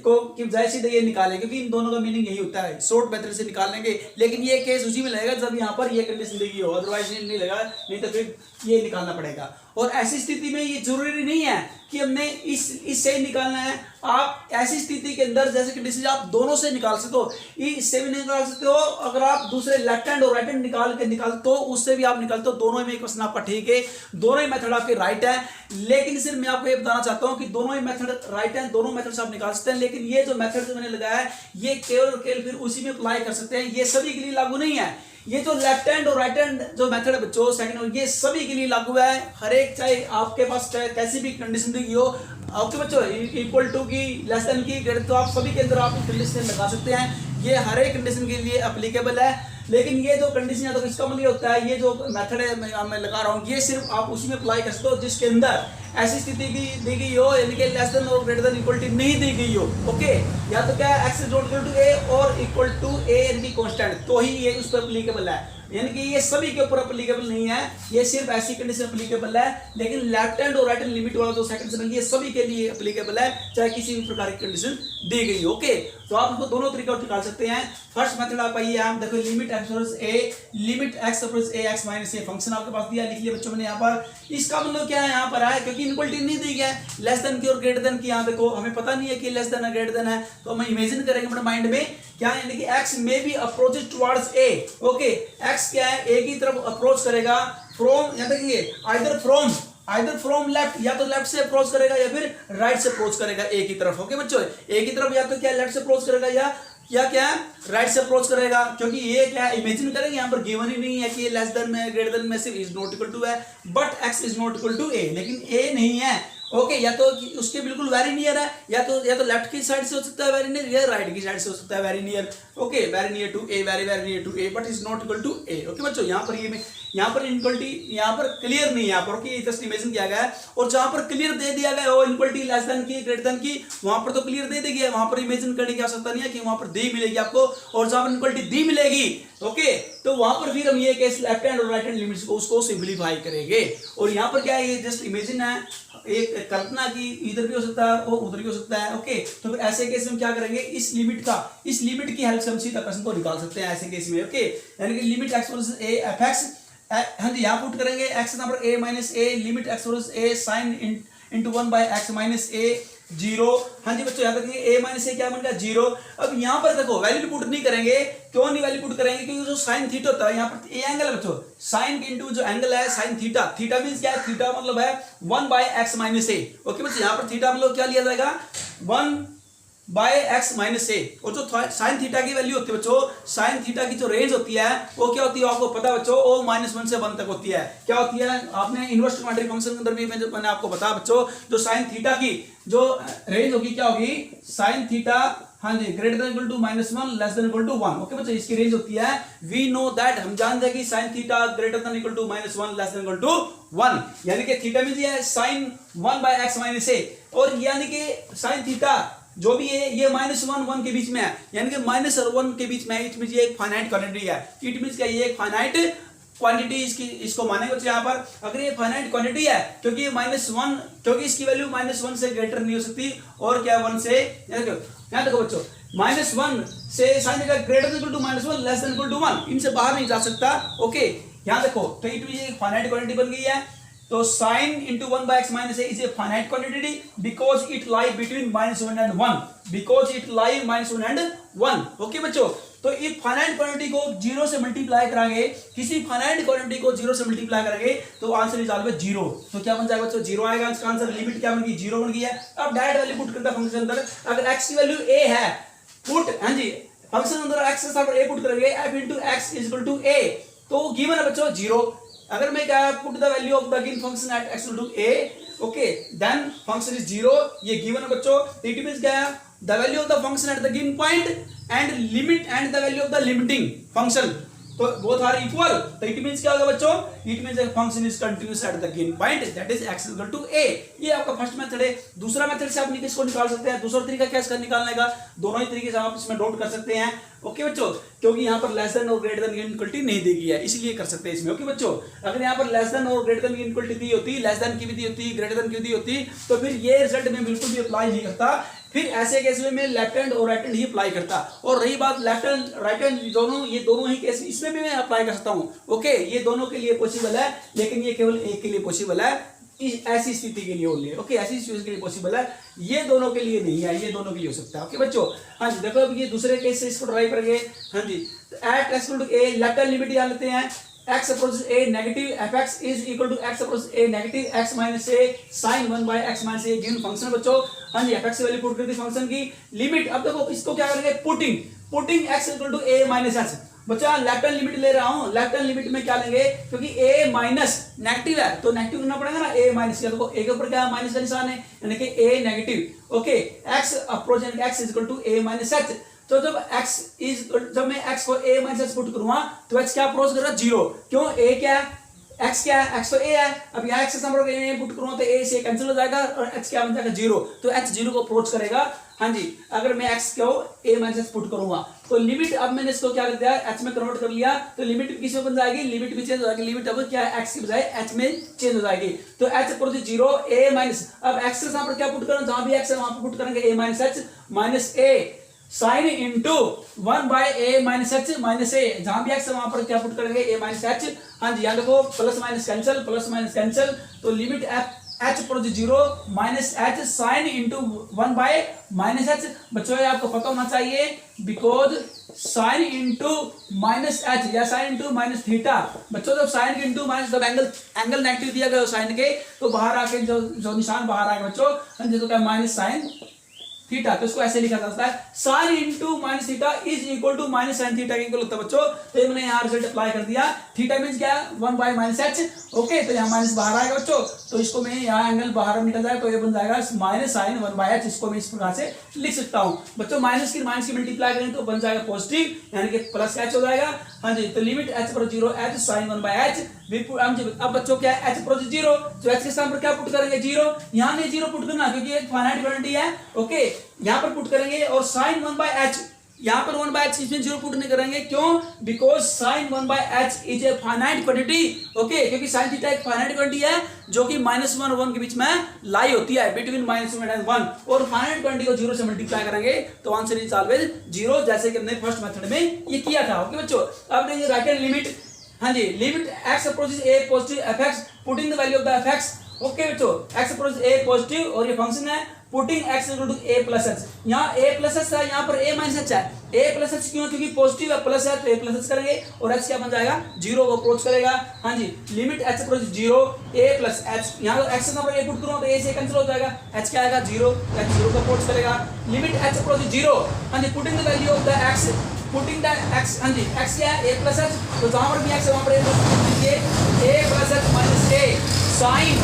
को की बजाय सीधे ये निकालेंगे, क्योंकि इन दोनों का मीनिंग यही होता है, शॉर्ट मेथड से निकालेंगे। लेकिन ये केस उसी में लगेगा जब यहाँ पर ये कंडीशन देगी हो, अदरवाइज नहीं लगा, नहीं तो फिर ये निकालना पड़ेगा। और ऐसी स्थिति में ये जरूरी नहीं है कि हमने इससे ही निकालना है, आप ऐसी स्थिति के अंदर जैसे कंडीशन आप दोनों से निकाल सकते हो, इससे भी निकाल सकते हो, अगर आप दूसरे लेफ्ट हैंड और राइट हैंड निकालते हो उससे भी आप निकालते हो, दोनों में क्वेश्चन आपका ठीक है, दोनों ही मेथड आपके राइट है। लेकिन सिर्फ मैं आपको ये बताना चाहता हूँ कि दोनों ही मेथड राइट है, दोनों मेथड से आप निकाल सकते हैं, लेकिन ये जो मेथड मैंने लगाया है ये केवल और केवल फिर उसी में अप्लाई कर सकते हैं, ये सभी के लिए लागू नहीं है। ये जो लेफ्ट हैंड और राइट हैंड जो मेथड है बच्चों सेकंड, ये सभी के लिए लागू है, हर एक, चाहे आपके पास चाहे कैसी भी कंडीशन दी हो आपके बच्चों, इक्वल टू की लेस देन की, तो आप सभी के अंदर आप कंडीशन लगा सकते हैं, ये हर एक कंडीशन के लिए एप्लीकेबल है। लेकिन ये जो कंडीशन है तो इसका मतलब ये होता है, ये जो मेथड है मैं लगा रहा हूँ, ये सिर्फ आप उसी में अप्लाई कर सकते हो जिसके अंदर ऐसी स्थिति की दी गई हो, यानी कि लेस देन और ग्रेटर देन इक्वलिटी नहीं दी गई हो। ओके, या तो क्या x is not equal to a और इक्वल टू ए यानी कि कांस्टेंट, तो ही ये उस पर एप्लीकेबल है। यानी कि ये सभी के ऊपर अप्लीकेबल नहीं है, ये सिर्फ ऐसी कंडीशन अप्लीकेबल है, लेकिन लेफ्ट हैंड और राइट हैंड लिमिट वाला जो सेकंड सेकंड ये सभी के लिए अप्लीकेबल है, चाहे किसी भी प्रकार की कंडीशन दी गई हो। ओके, तो आप इसको दोनों तरीके से निकाल सकते हैं। फर्स्ट मेथड आप आइए, आप देखो limit x versus a, limit x versus a x minus a function आपके पास दिया, लिख लिया बच्चों मैंने यहाँ पर। इसका मतलब क्या है यहाँ पर है, क्योंकि इनक्वलिटी नहीं दी गया है लेस देन की और ग्रेटर देन की, यहाँ देखो हमें पता नहीं है कि लेस देन है ग्रेटर देन है, तो हम इमेजिन करेंगे अपने माइंड में क्या है, यानी कि x may be approaches towards a। Okay, x क्या है, a की तरफ अप्रोच करेगा फ्रॉम, यहाँ देखेंगे आइदर फ्रॉम लेफ्ट, या तो लेफ्ट से अप्रोच करेगा या फिर राइट से अप्रोच करेगा ए की तरफ। ओके बच्चों, ए की तरफ या तो क्या लेफ्ट से अप्रोच करेगा या क्या राइट से अप्रोच करेगा, क्योंकि ये क्या इमेजिन करेंगे यहाँ पर गिवन ही नहीं है कि ये लेस देन में ग्रेटर देन में सिर्फ इज नॉट इक्वल टू है, but x is not equal to a, लेकिन ए नहीं है। ओके, या तो उसके बिल्कुल वेरी नियर है, या तो लेफ्ट की साइड से हो सकता है वेरी नियर, या राइट की साइड से हो सकता है very near. Okay, very near to a, very near to a, but is not equal to a. Okay बच्चों, यहाँ पर इनक्वलिटी यहाँ पर क्लियर नहीं है, यहाँ पर ओके जस्ट इमेजिन किया गया है, और जहां पर क्लियर दे दिया गया हो इनक्वलिटी लेस देन की ग्रेटर देन की, वहां पर तो क्लियर दे दी गई, वहां पर इमेजिन करने की आवश्यकता नहीं है कि वहां पर दी मिलेगी आपको, और जहां पर इनक्वलिटी दी मिलेगी ओके, तो वहां पर फिर हम ये केस लेफ्ट हैंड और राइट हैंड लिमिट्स को उसको सिंपलीफाई करेंगे। और यहाँ पर क्या है, ये जस्ट इमेजिन है, एक कल्पना की इधर भी हो सकता है और उधर भी हो सकता है। ओके, तो फिर ऐसे केस में क्या करेंगे, इस लिमिट की हेल्प से हम सीधा प्रश्न को निकाल सकते हैं ऐसे केस में। ओके, यानी कि limit x versus a fx, हाँ जी यहाँ पुट करेंगे x number a minus a, limit x versus a sine into 1 by x minus a 0। हाँ जी बच्चों, याद रखिए a माइनस a क्या बन गया 0। अब यहाँ पर देखो वैल्यू पुट नहीं करेंगे, क्यों नहीं वैल्यू पुट करेंगे, क्योंकि जो साइन थीटा होता है यहाँ पर ए एंगल है बच्चों, साइन इंटू जो एंगल है साइन थीटा, थीटा मींस क्या है, थीटा मतलब है 1 by x minus a। Okay बच्चों, यहाँ पर थीटा मतलब क्या लिया जाएगा 1 बाय x माइनस ए, और जो साइन थीटा की वैल्यू होती है बच्चों, साइन थीटा की जो रेंज होती है वो क्या होती है आपको पता है बच्चों, ओ -1 से 1 तक होती है। क्या होती है, आपने इनवर्स ट्रिग्नोमेट्रिक फंक्शन के अंदर भी मैंने आपको बताया बच्चों, जो साइन थीटा की जो रेंज होगी क्या होगी, साइन थीटा हाँ जी greater than equal to -1 less than equal to 1। Okay बच्चों, इसकी रेंज होती है, वी नो दैट, हम जानते हैं कि sine theta greater than equal to -1 less than equal to 1, यानी कि थीटा मींस ये sine 1 by x minus a, और यानी कि साइन थीटा जो भी है ये -1 के बीच में है, यानी कि माइनस और 1 के बीच में है, इट मींस ये एक फाइनाइट क्वांटिटी है, इट मींस क्या ये एक फाइनाइट क्वांटिटी इसको मानेंगे बच्चे यहाँ पर, अगर ये फाइनाइट क्वांटिटी है क्योंकि ये -1, क्योंकि इसकी वैल्यू -1 से ग्रेटर नहीं हो सकती, और क्या 1 से, यहाँ देखो बच्चों -1 से sine theta greater than equal to -1 less than equal to 1, इनसे बाहर नहीं जा सकता। ओके, यहाँ देखो तो इट मींस एक फाइनाइट क्वांटिटी बन गई है, तो sin into 1 by x minus a is a finite quantity because it lie between -1 and 1, because it lie -1 and 1। Okay बच्चों, तो एक फाइनाइट क्वांटिटी को 0 से मल्टीप्लाई कराएंगे, किसी फाइनाइट क्वांटिटी को 0 से मल्टीप्लाई करेंगे तो आंसर निकाल 0, तो क्या बन जाएगा बच्चों 0 आएगा, इसका आंसर लिमिट क्या बन गई 0 बन गई है। अब डायरेक्ट वैल्यू पुट करता फंक्शन अंदर, अगर x की वैल्यू a है, पुट हाँ जी फंक्शन अंदर x के साथ a पुट करेंगे, f into x is equal to a, तो गिवन है बच्चों 0। अगर मैं क्या put the value of the given function at x equal to a, okay then function is 0, ये गिवन है बच्चों, इट मींस क्या है the value of the function at the given point and limit and the value of the limiting function, तो both are equal, तो it means क्या होगा बच्चों, it means the function is continuous at the given point that is x equal to a। ये आपका first method है। दूसरा method से आप इसको निकाल सकते हैं, दूसरा तरीका क्या इसका निकालने का, दोनों ही तरीके से आप इसमें नोट कर सकते हैं। ओके बच्चों, क्योंकि यहाँ पर लेस देन और ग्रेटर देन इक्वलिटी नहीं दी गई है, इसलिए कर सकते हैं इसमें। ओके बच्चों, अगर यहाँ पर लेस देन और ग्रेटर देन इक्वलिटी दी होती, लेस देन की भी दी होती, ग्रेटर देन की दी होती, तो फिर ये रिजल्ट में बिल्कुल भी अप्लाई नहीं करता, फिर ऐसे केस में मैं लेफ्ट हैंड और राइट हैंड ही अप्लाई करता। और रही बात लेफ्ट हैंड राइट हैंड दोनों, ये दोनों ही केस इसमें भी मैं अप्लाई कर सकता हूँ। ओके, ये दोनों के लिए पॉसिबल है, लेकिन ये केवल एक के लिए पॉसिबल है, ऐसी स्थिति के लिए ओनली। ओके, ऐसी सिचुएशन के लिए पॉसिबल है, ये दोनों के लिए नहीं है, ये दोनों के लिए हो सकता है। ओके बच्चों, हाँ जी देखो अब ये दूसरे केस से इसको ड्राइव करेंगे। हाँ जी, at x equal to a left hand limit डाल लेते हैं, x approaches a negative fx is equal to x approaches a negative x minus a sin 1 by x minus a given function बच्चों। हाँ जी, fx value put कर the function की, limit अब देखो इसको क्या करेंगे, putting x equal to a minus h। बच्चा लेफ्ट हैंड लिमिट ले रहा हूं, लेफ्ट हैंड लिमिट में क्या लेंगे, क्योंकि a माइनस नेगेटिव है तो नेगेटिव करना पड़ेगा ना, a माइनस का देखो a के ऊपर क्या है माइनस का निशान है, यानी कि a negative. Okay, x approach यानी x is equal to a minus h, तो जब मैं x को a माइनस h पुट करूंगा तो h क्या अप्रोच कर रहा है 0, क्यों a क्या है x क्या है, x तो a है। अब यहाँ x नंबर को a पुट करूँ तो a से कैंसिल हो जाएगा और h क्या बन जाएगा 0, तो h 0 को अप्रोच करेगा। हाँ जी, अगर मैं x को a माइनस h पुट करूंगा तो लिमिट, अब मैंने इसको क्या कर दिया h में कन्वर्ट कर लिया, तो लिमिट किस में बन जाएगी, लिमिट भी चेंज हो जाएगी, लिमिट अब क्या है x की बजाय h में चेंज हो जाएगी, तो h अप्रोच 0 a माइनस, अब x के साथ क्या पुट करना, जहां भी x है वहां पर पुट करेंगे a minus h minus a sine into 1 by a minus h minus a, जहां भी x है वहां पर क्या पुट करेंगे a माइनस h। हाँ जी, यहाँ देखो plus minus cancel, plus minus cancel, तो limit h approach 0 minus h sine into 1 by minus h। बच्चों ये आपको पता होना चाहिए, because sine into minus h या साइन इंटू माइनस थीटा, बच्चों जब साइन इंटू माइनस, जब एंगल नेगेटिव दिया गया साइन के, तो बाहर आके जो निशान बाहर आएगा बच्चों, हाँ जी, तो क्या माइनस साइन थीटा, तो इसको ऐसे लिखा जाता है sine into minus theta is equal to minus sine theta के इक्वल होता है बच्चों। तो मैंने यहाँ रिजल्ट अप्लाई कर दिया, थीटा मींस क्या है 1 बाय माइनस h, ओके, तो यहाँ माइनस बाहर आएगा बच्चों, तो इसको मैं यहाँ एंगल बाहर निकल जाए तो ये बन जाएगा माइनस साइन 1 बाय h, इसको मैं इस प्रकार से लिख सकता हूँ बच्चों। माइनस की मल्टीप्लाई करें तो बन जाएगा पॉजिटिव, यानी कि प्लस h हो जाएगा। हाँ जी, तो लिमिट h पर 0 h साइन 1 बाय h। अब बच्चों क्या है h पर 0, तो h के स्थान पर क्या पुट करेंगे 0, यहाँ नहीं 0 पुट करना क्योंकि एक फाइनाइट क्वांटिटी है, ओके, यहाँ पर पुट करेंगे और साइन 1 बाय h, यहाँ पर 1 बाय h इसमें 0 पुट नहीं करेंगे, क्यों, because sine 1 by h is a finite quantity, okay, क्योंकि साइन थीटा एक फाइनाइट क्वांटिटी है जो कि -1 और 1 के बीच में लाई होती है, बिटवीन -1 एंड 1, और फाइनाइट क्वांटिटी को 0 से मल्टीप्लाई करेंगे तो आंसर इज ऑलवेज 0, जैसे कि हमने फर्स्ट मेथड में ये किया था, ओके बच्चों। अब देखिए राइट हैंड लिमिट, हाँ जी, limit x approaches a positive fx, putting the value of the fx, okay बच्चों, x अप्रोचेस a पॉजिटिव और ये फंक्शन है putting x equal to a plus h, यहाँ a प्लस h है, यहाँ पर a माइनस h है, a plus h क्यों, क्योंकि पॉजिटिव है, प्लस है तो a प्लस h करेंगे और h क्या बन जाएगा 0 को अप्रोच करेगा। हाँ जी, limit h approach 0 a plus h, यहाँ तो x नंबर a पुट करूँ तो a से कैंसिल हो जाएगा, h क्या आएगा 0, h 0 को अप्रोच करेगा। लिमिट h अप्रोच 0, हाँ जी, putting the value of the x, putting the x, हाँ जी, x क्या है a प्लस h, तो जहाँ पर भी x है वहाँ पर a plus h minus a sine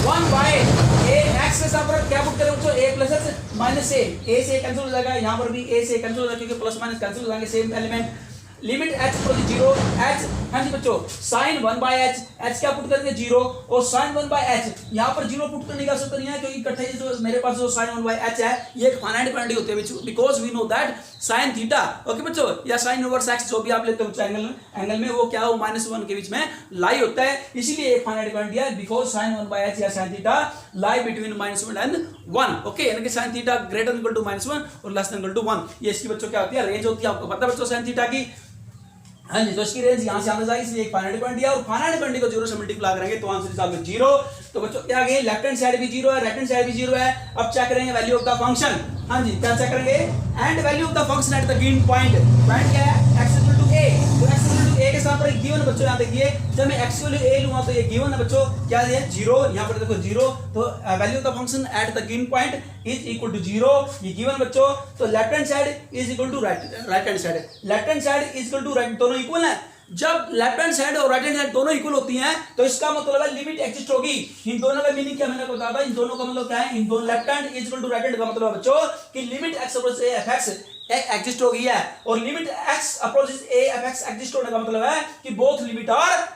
1 by a, x के साथ पर क्या पुट करें बच्चों a plus h minus a से कैंसिल हो जाएगा, यहाँ पर भी a से कैंसिल हो जाएगा क्योंकि प्लस माइनस कैंसिल हो जाएंगे, सेम एलिमेंट। लिमिट h पर 0 h, हाँ जी बच्चों, साइन 1 बाय h, h क्या पुट करेंगे 0 और साइन 1 बाय h, यहाँ पर 0 पुट करने का जरूरत नहीं है क्योंकि इकट्ठे जो मेरे पास जो साइन 1 बाय h है ये एक फाइनाइट क्वांटिटी होती है, because we know that sine theta, okay बच्चों, या साइन ओवर x जो भी आप लेते हो एंगल में, वो क्या हो -1 के बीच में लाई होता है, इसीलिए एक फाइनाइट क्वांटिटी है, बिकॉज साइन 1 बाय h या sine theta lie between -1 and 1, okay, यानी कि sine theta greater than equal to -1 और लेस देन इक्वल टू 1, ये इसकी बच्चों क्या होती है, रेंज होती है, आपको पता है बच्चों साइन थीटा की। हाँ जी, तो इसकी रेंज यहाँ से आने जाएगी, इसलिए एक फाइनाइट क्वांटिटी है और फाइनाइट क्वांटिटी को 0 से मल्टीप्लाई करेंगे तो आंसर इज ऑलवेज 0। तो बच्चों क्या आगे, लेफ्ट हैंड साइड भी 0 है, राइट हैंड साइड भी 0 है। अब चेक करेंगे वैल्यू ऑफ द फंक्शन, हाँ जी, क्या चेक करेंगे, and value of the function at the given point, point क्या है x इक्वल टू a, तो x इक्वल टू a के साथ पर एक गिवन बच्चों, यहाँ देखिए जब मैं x इक्वल टू a लूंगा तो ये गिवन है बच्चों, क्या है 0, यहाँ पर देखो 0, तो value of the function at the given point is equal to 0, ये गिवन बच्चों। तो left hand side is equal to right hand side, left hand side is equal to right, दोनों इक्वल है। जब लेफ्ट हैंड साइड और right hand side दोनों equal होती हैं तो इसका मतलब है लिमिट एग्जिस्ट होगी। इन दोनों का मीनिंग क्या मैंने बताया था, इन दोनों का मतलब क्या है, इन दोनों left hand is equal to right hand का मतलब है बच्चों कि limit x approach a fx exist हो गई है, और limit x approach a fx exist होने का मतलब है कि बोथ लिमिट आर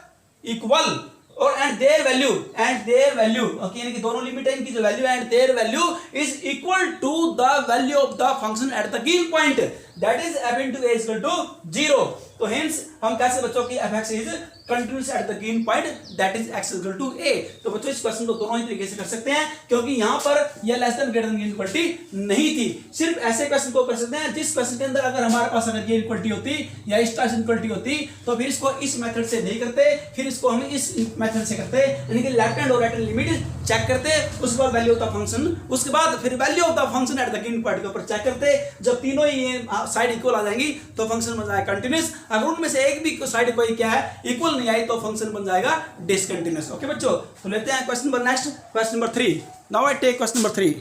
इक्वल और एंड देयर वैल्यू, ओके, यानी कि दोनों लिमिट है, इनकी जो वैल्यू है and their value is equal to the value of the function at the given point, that is f into a is equal to 0। तो hence हम कैसे बच्चों की fx is continuous at the given point, that is x equal to a। तो बच्चों इस question को दोनों ही तरीके से कर सकते हैं क्योंकि यहाँ पर यह less than greater than equality नहीं थी। सिर्फ ऐसे क्वेश्चन को कर सकते हैं जिस क्वेश्चन के अंदर अगर हमारे पास अगर ये इक्वलिटी होती या इस टाइप इक्वलिटी होती तो फिर इसको इस मेथड से नहीं करते, फिर इसको हम इस मेथड से करते, यानी कि लेफ्ट हैंड और राइट हैंड लिमिट चेक करते, उसके बाद वैल्यू ऑफ द फंक्शन, उसके बाद फिर value of the function at the given point के ऊपर चेक करते। जब तीनों ही साइड इक्वल आ जाएंगी तो फंक्शन बन जाएगा कंटिन्यूअस, अगर उनमें से एक भी साइड कोई क्या है इक्वल नहीं आई तो फंक्शन बन जाएगा डिसकंटिन्यूअस, ओके बच्चों। तो लेते हैं question number next, question number 3। Now I take question number 3।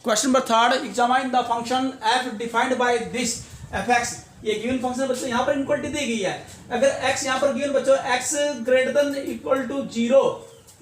Question number 3, examine the function f defined by this fx, ये गिवन फंक्शन बच्चों यहाँ पर इक्वलिटी दी गई है, अगर x यहाँ पर गिवन बच्चों x greater than equal to 0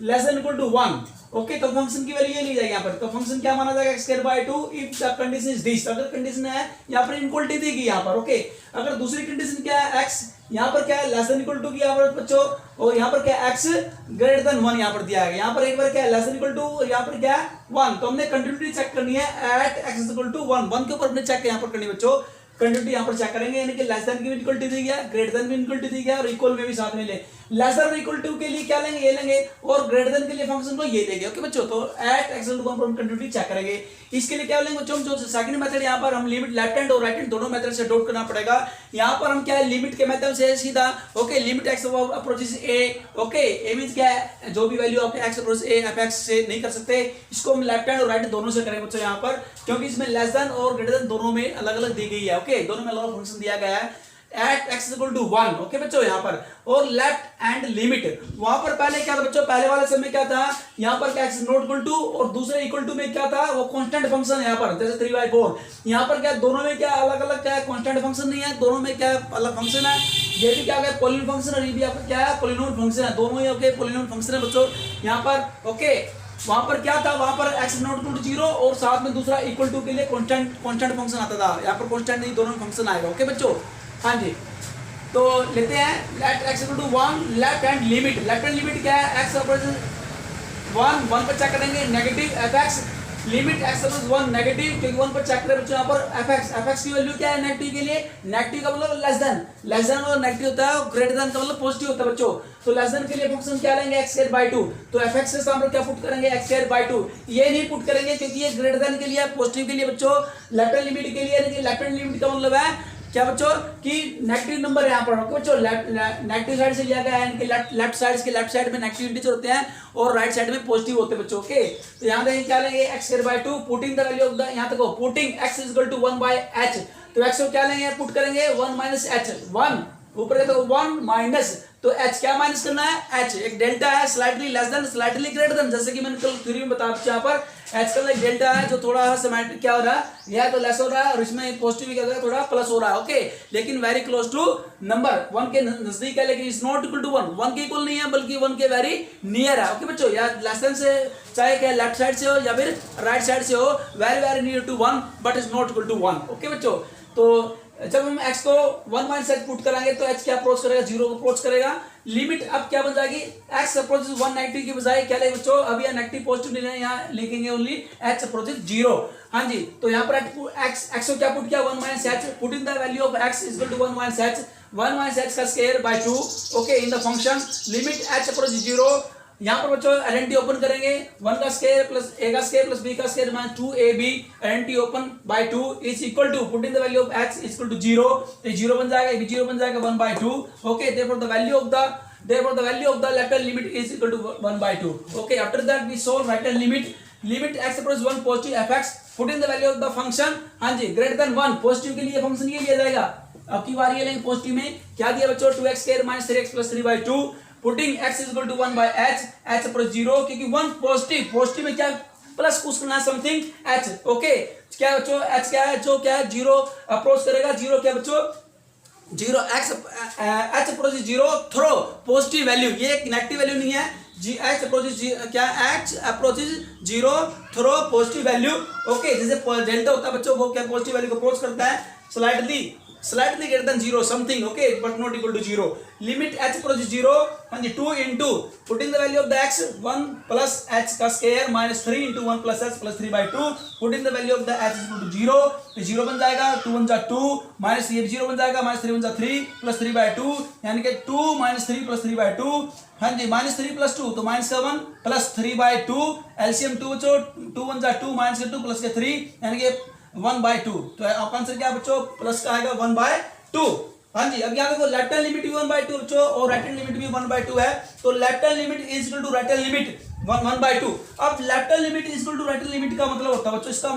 less than equal to 1, okay तो फंक्शन की वैल्यू ये ली जाएगी यहाँ पर, तो फंक्शन क्या माना जाएगा x square by 2 if the condition is this, अगर कंडीशन है यहाँ पर इनक्वलिटी देगी यहाँ पर, ओके अगर दूसरी कंडीशन क्या है x यहाँ पर क्या है लेस देन इक्वल टू की यहाँ पर बच्चों, और यहाँ पर क्या है x ग्रेटर देन 1 यहाँ पर दिया है, यहाँ पर एक बार क्या है लेस देन इक्वल टू और यहाँ पर क्या है 1, तो हमने कंटिन्यूटी चेक करनी है at x is equal to 1 के ऊपर हमने चेक यहाँ पर करनी है बच्चों, कंटिन्यूटी यहाँ पर चेक करेंगे, यानी कि लेस देन की भी इक्वलिटी दी गया, ग्रेटर देन भी इक्वलिटी दी गया और इक्वल में भी साथ में ले, लेस देन इक्वल टू के लिए क्या लेंगे ये लेंगे और ग्रेटर देन के लिए फंक्शन को ये लेंगे, ओके बच्चों। तो एट x इक्वल टू 1 पर हम कंटिन्यूटी चेक करेंगे, इसके लिए क्या लेंगे बच्चों, जो सेकंड मेथड यहाँ पर हम लिमिट लेफ्ट हैंड और राइट हैंड दोनों मेथड से डॉट करना पड़ेगा, यहाँ पर हम क्या है लिमिट के मेथड से सीधा, okay limit x approaches a, okay a means क्या है जो भी वैल्यू आपने x अप्रोच a fx से नहीं कर सकते, इसको हम लेफ्ट हैंड और राइट दोनों से करेंगे बच्चों यहाँ पर, क्योंकि इसमें लेस देन और ग्रेटर देन दोनों में अलग अलग दी गई है, ओके दोनों में अलग अलग फंक्शन दिया गया है at x equal to 1, okay बच्चों यहाँ पर, और लेफ्ट एंड लिमिट वहां पर पहले क्या था बच्चों, पहले वाले समय क्या था यहाँ पर क्या x नॉट इक्वल टू और दूसरे इक्वल टू में क्या था वो कांस्टेंट फंक्शन है यहाँ पर, जैसे 3/4 यहाँ पर क्या दोनों में क्या अलग अलग क्या है कांस्टेंट फंक्शन नहीं है, दोनों में क्या अलग फंक्शन है, ये भी क्या है पॉलिनोमियल फंक्शन और ये भी आपका क्या है पॉलिनोमियल फंक्शन है, दोनों ही ओके पॉलिनोमियल फंक्शन है बच्चों यहाँ पर, ओके वहां पर क्या था, वहां पर x नॉट इक्वल टू 0 और साथ में दूसरा इक्वल टू के लिए कांस्टेंट फंक्शन आता था, यहाँ पर कांस्टेंट नहीं दोनों फंक्शन आएगा, ओके बच्चों। हाँ जी तो लेते हैं let x equal to 1 left hand limit क्या है x अप्रोचेस 1 पर चेक करेंगे negative fx limit x approaches 1 negative, क्योंकि 1 पर चेक करें बच्चों यहाँ पर fx की वैल्यू क्या है नेगेटिव के लिए, नेगेटिव का मतलब लेस देन और नेगेटिव होता है, ग्रेटर देन का मतलब पॉजिटिव होता है बच्चों, तो लेस देन के लिए फंक्शन क्या लेंगे x स्क्वायर बाय 2, तो fx से हम लोग क्या पुट करेंगे x स्क्वायर बाय 2, ये नहीं पुट करेंगे क्योंकि ये ग्रेटर देन के लिए पॉजिटिव के लिए बच्चों, लेफ्ट हैंड लिमिट के लिए, यानी कि लेफ्ट हैंड लिमिट का मतलब है क्या बच्चों कि नेगेटिव नंबर है यहाँ पर, ओके बच्चों नेगेटिव साइड से लिया गया है, इनके लेफ्ट साइड में नेगेटिव इंटीजर होते हैं और राइट साइड में पॉजिटिव होते हैं बच्चों, ओके तो यहाँ देखें क्या लेंगे x square by 2 putting the value of the, यहाँ तक putting x is equal to 1/h, तो x को क्या लेंगे पुट करेंगे 1 माइनस h, 1 ऊपर तो 1 माइनस, तो h क्या माइनस करना है, h एक डेल्टा है slightly less than slightly greater than, जैसे कि मैंने कल थ्योरी में बताया यहाँ पर h का एक डेल्टा है जो थोड़ा सिमेट्रिक क्या हो रहा है या तो लेस हो रहा है और इसमें पॉजिटिव क्या हो रहा है थोड़ा प्लस हो रहा है, ओके लेकिन वेरी क्लोज टू नंबर 1 के नजदीक है, लेकिन इज नॉट इक्वल टू 1 के इक्वल नहीं है बल्कि 1 के वेरी नियर है, ओके बच्चों, या लेस देन से चाहे क्या लेफ्ट साइड से हो या फिर राइट साइड से हो, very near to 1 but is not equal to 1, okay बच्चों। तो जब हम x को 1 माइनस h पुट कराएंगे तो h क्या अप्रोच करेगा, 0 को अप्रोच करेगा, लिमिट अब क्या बन जाएगी x अप्रोचेस 1 नेगेटिव की बजाय क्या लेंगे बच्चों, अब यह नेगेटिव पॉजिटिव नहीं है, यहाँ लिखेंगे ओनली h अप्रोचेस 0, हाँ जी तो यहाँ पर x को क्या पुट किया 1 minus h, put in the value of x is equal to 1 minus h का square by 2, okay in the function limit h approaches 0, यहाँ पर बच्चों आइडेंटिटी ओपन करेंगे 1 का स्क्वायर प्लस a का स्क्वायर प्लस b का square minus 2ab, identity open by 2 is equal to put in the value of x is equal to 0, तो 0 बन जाएगा, ये भी 0 बन जाएगा 1/2, okay therefore the value of the left hand limit is equal to 1/2, okay after that we solve right hand limit x approach 1 positive fx put in the value of the function, हाँ जी greater then 1 positive के लिए function ये लिया जाएगा, अब की बार ये लेंगे पॉजिटिव में क्या दिया बच्चों 2x square minus 3x plus 3/2 putting x is equal to 1/h, h approach 0 क्योंकि 1 पॉजिटिव में क्या प्लस कुछ करना समथिंग h, ओके क्या बच्चों h क्या है जो क्या है 0 अप्रोच करेगा, 0 क्या बच्चों 0 h approach 0 through positive value, ये एक नेगेटिव वैल्यू नहीं है, h approach 0 through positive value, okay जैसे डेल्टा होता है बच्चों वो क्या पॉजिटिव वैल्यू को अप्रोच करता है slightly greater than 0 something, okay but not equal to 0, limit h approaches 0 and 2 into putting the value of the x 1 plus h का square minus 3 into 1 plus h plus 3/2 putting the value of the h is equal to 0, तो 0 बन जाएगा 2 1 जा 2 minus ये 0 बन जाएगा minus 3 1 जा 3 plus 3/2 यानी कि 2 माइनस 3 प्लस 3/2, हाँ जी माइनस 3 प्लस 2 तो माइनस 7 प्लस 3/2 एलसीएम 2 बच्चों 2 1 जा 2 माइनस 2 प्लस के 3 यानी कि 1/2, तो आपका आंसर क्या बच्चों प्लस का आएगा 1/2, हाँ जी अब यहाँ देखो लेफ्ट हैंड लिमिट भी 1/2 बच्चों और राइट हैंड लिमिट भी 1/2 है, तो left hand limit is equal to right hand limit 1/2, अब left hand limit is equal to right hand limit का मतलब होता है बच्चों, इसका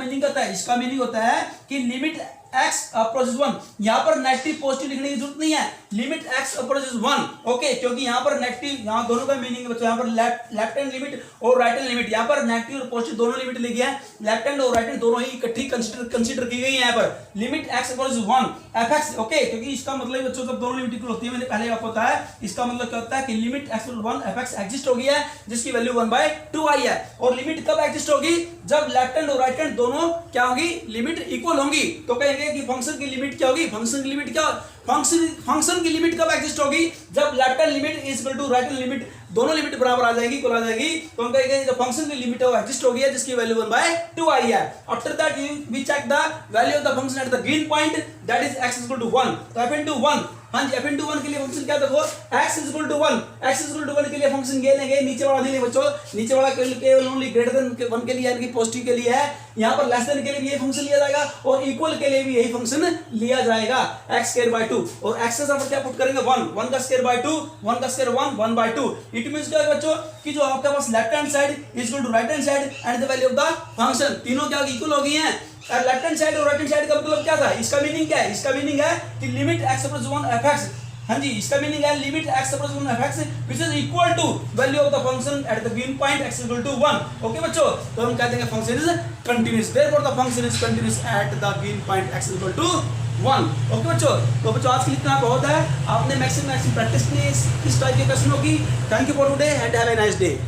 मीनिंग होता है कि लिमिट x अप्रोचेस 1, यहाँ पर नेगेटिव पॉजिटिव लिखने की जरूरत नहीं है, लिमिट एक्स अप्रोचेस 1, ओके, क्योंकि यहाँ पर नेगेटिव, यहाँ दोनों का मीनिंग बच्चों, यहाँ पर लेफ्ट हैंड लिमिट और राइट हैंड लिमिट, यहाँ पर नेगेटिव और पॉजिटिव दोनों लिमिट लिखी है, लेफ्ट हैंड और राइट हैंड दोनों ही इकट्ठी कंसीडर की गई है यहाँ पर। Limit x approaches 1 fx, okay, क्योंकि इसका मतलब बच्चों जब दोनों लिमिट इक्वल होती है, मैंने पहले आपको बताया, इसका मतलब क्या होता है कि limit x approaches 1 fx exist होगी है, जिसकी वैल्यू 1/2i है। और लिमिट कब एग्जिस्ट होगी? जब लेफ्ट हैंड और राइट हैंड दोनों क्या होगी? लिमिट इक्वल होंगी। तो कहेंगे कि फंक्शन की लिमिट क्या होगी? फंक्शन की लिमिट क्या, फंक्शन की लिमिट कब एग्जिस्ट होगी? जब left hand limit is equal to right hand limit, दोनों लिमिट बराबर आ जाएगी, इक्वल आ जाएगी। तो हम कहेंगे जब फंक्शन की लिमिट है वो एग्जिस्ट होगी है, जिसकी वैल्यू 1/2i है। After that we check the value of the function at the given point, that is x is equal to 1। तो f into 1, हाँ जी, f into 1 के लिए फंक्शन क्या देखो, x is equal to 1, x is equal to 1 के लिए function ये लेंगे, नीचे वाला नहीं लेंगे बच्चों, नीचे वाला केवल ओनली ग्रेटर देन 1 के लिए यानी कि पॉजिटिव के लिए है, यहाँ पर लेस देन के लिए भी यही फंक्शन लिया जाएगा और इक्वल के लिए भी यही फंक्शन लिया जाएगा, x²/2। और x के साथ क्या पुट करेंगे? 1 का स्क्वायर बाय 2, 1 का स्क्वायर 1/2। इट मींस क्या है बच्चों कि जो आपके पास left hand side is equal to right hand side and the value of the function, तीनों क्या इक्वल हो गई हैं। लेफ्ट हैंड साइड और राइट हैंड साइड का मतलब क्या था? इसका मीनिंग क्या है? इसका मीनिंग है कि लिमिट x अप्रोच 1 fx, हाँ जी, इसका मीनिंग है limit x approach 1 fx which is equal to value of the function at the given point x equal to 1। Okay बच्चों, तो हम कहते हैं function is continuous, therefore the function is continuous at the given point x equal to 1। Okay बच्चों, तो बच्चों आज के लिए इतना बहुत है। आपने मैक्सिमम प्रैक्टिस की इस टाइप के क्वेश्चनों की। Thank you for today and have a nice day.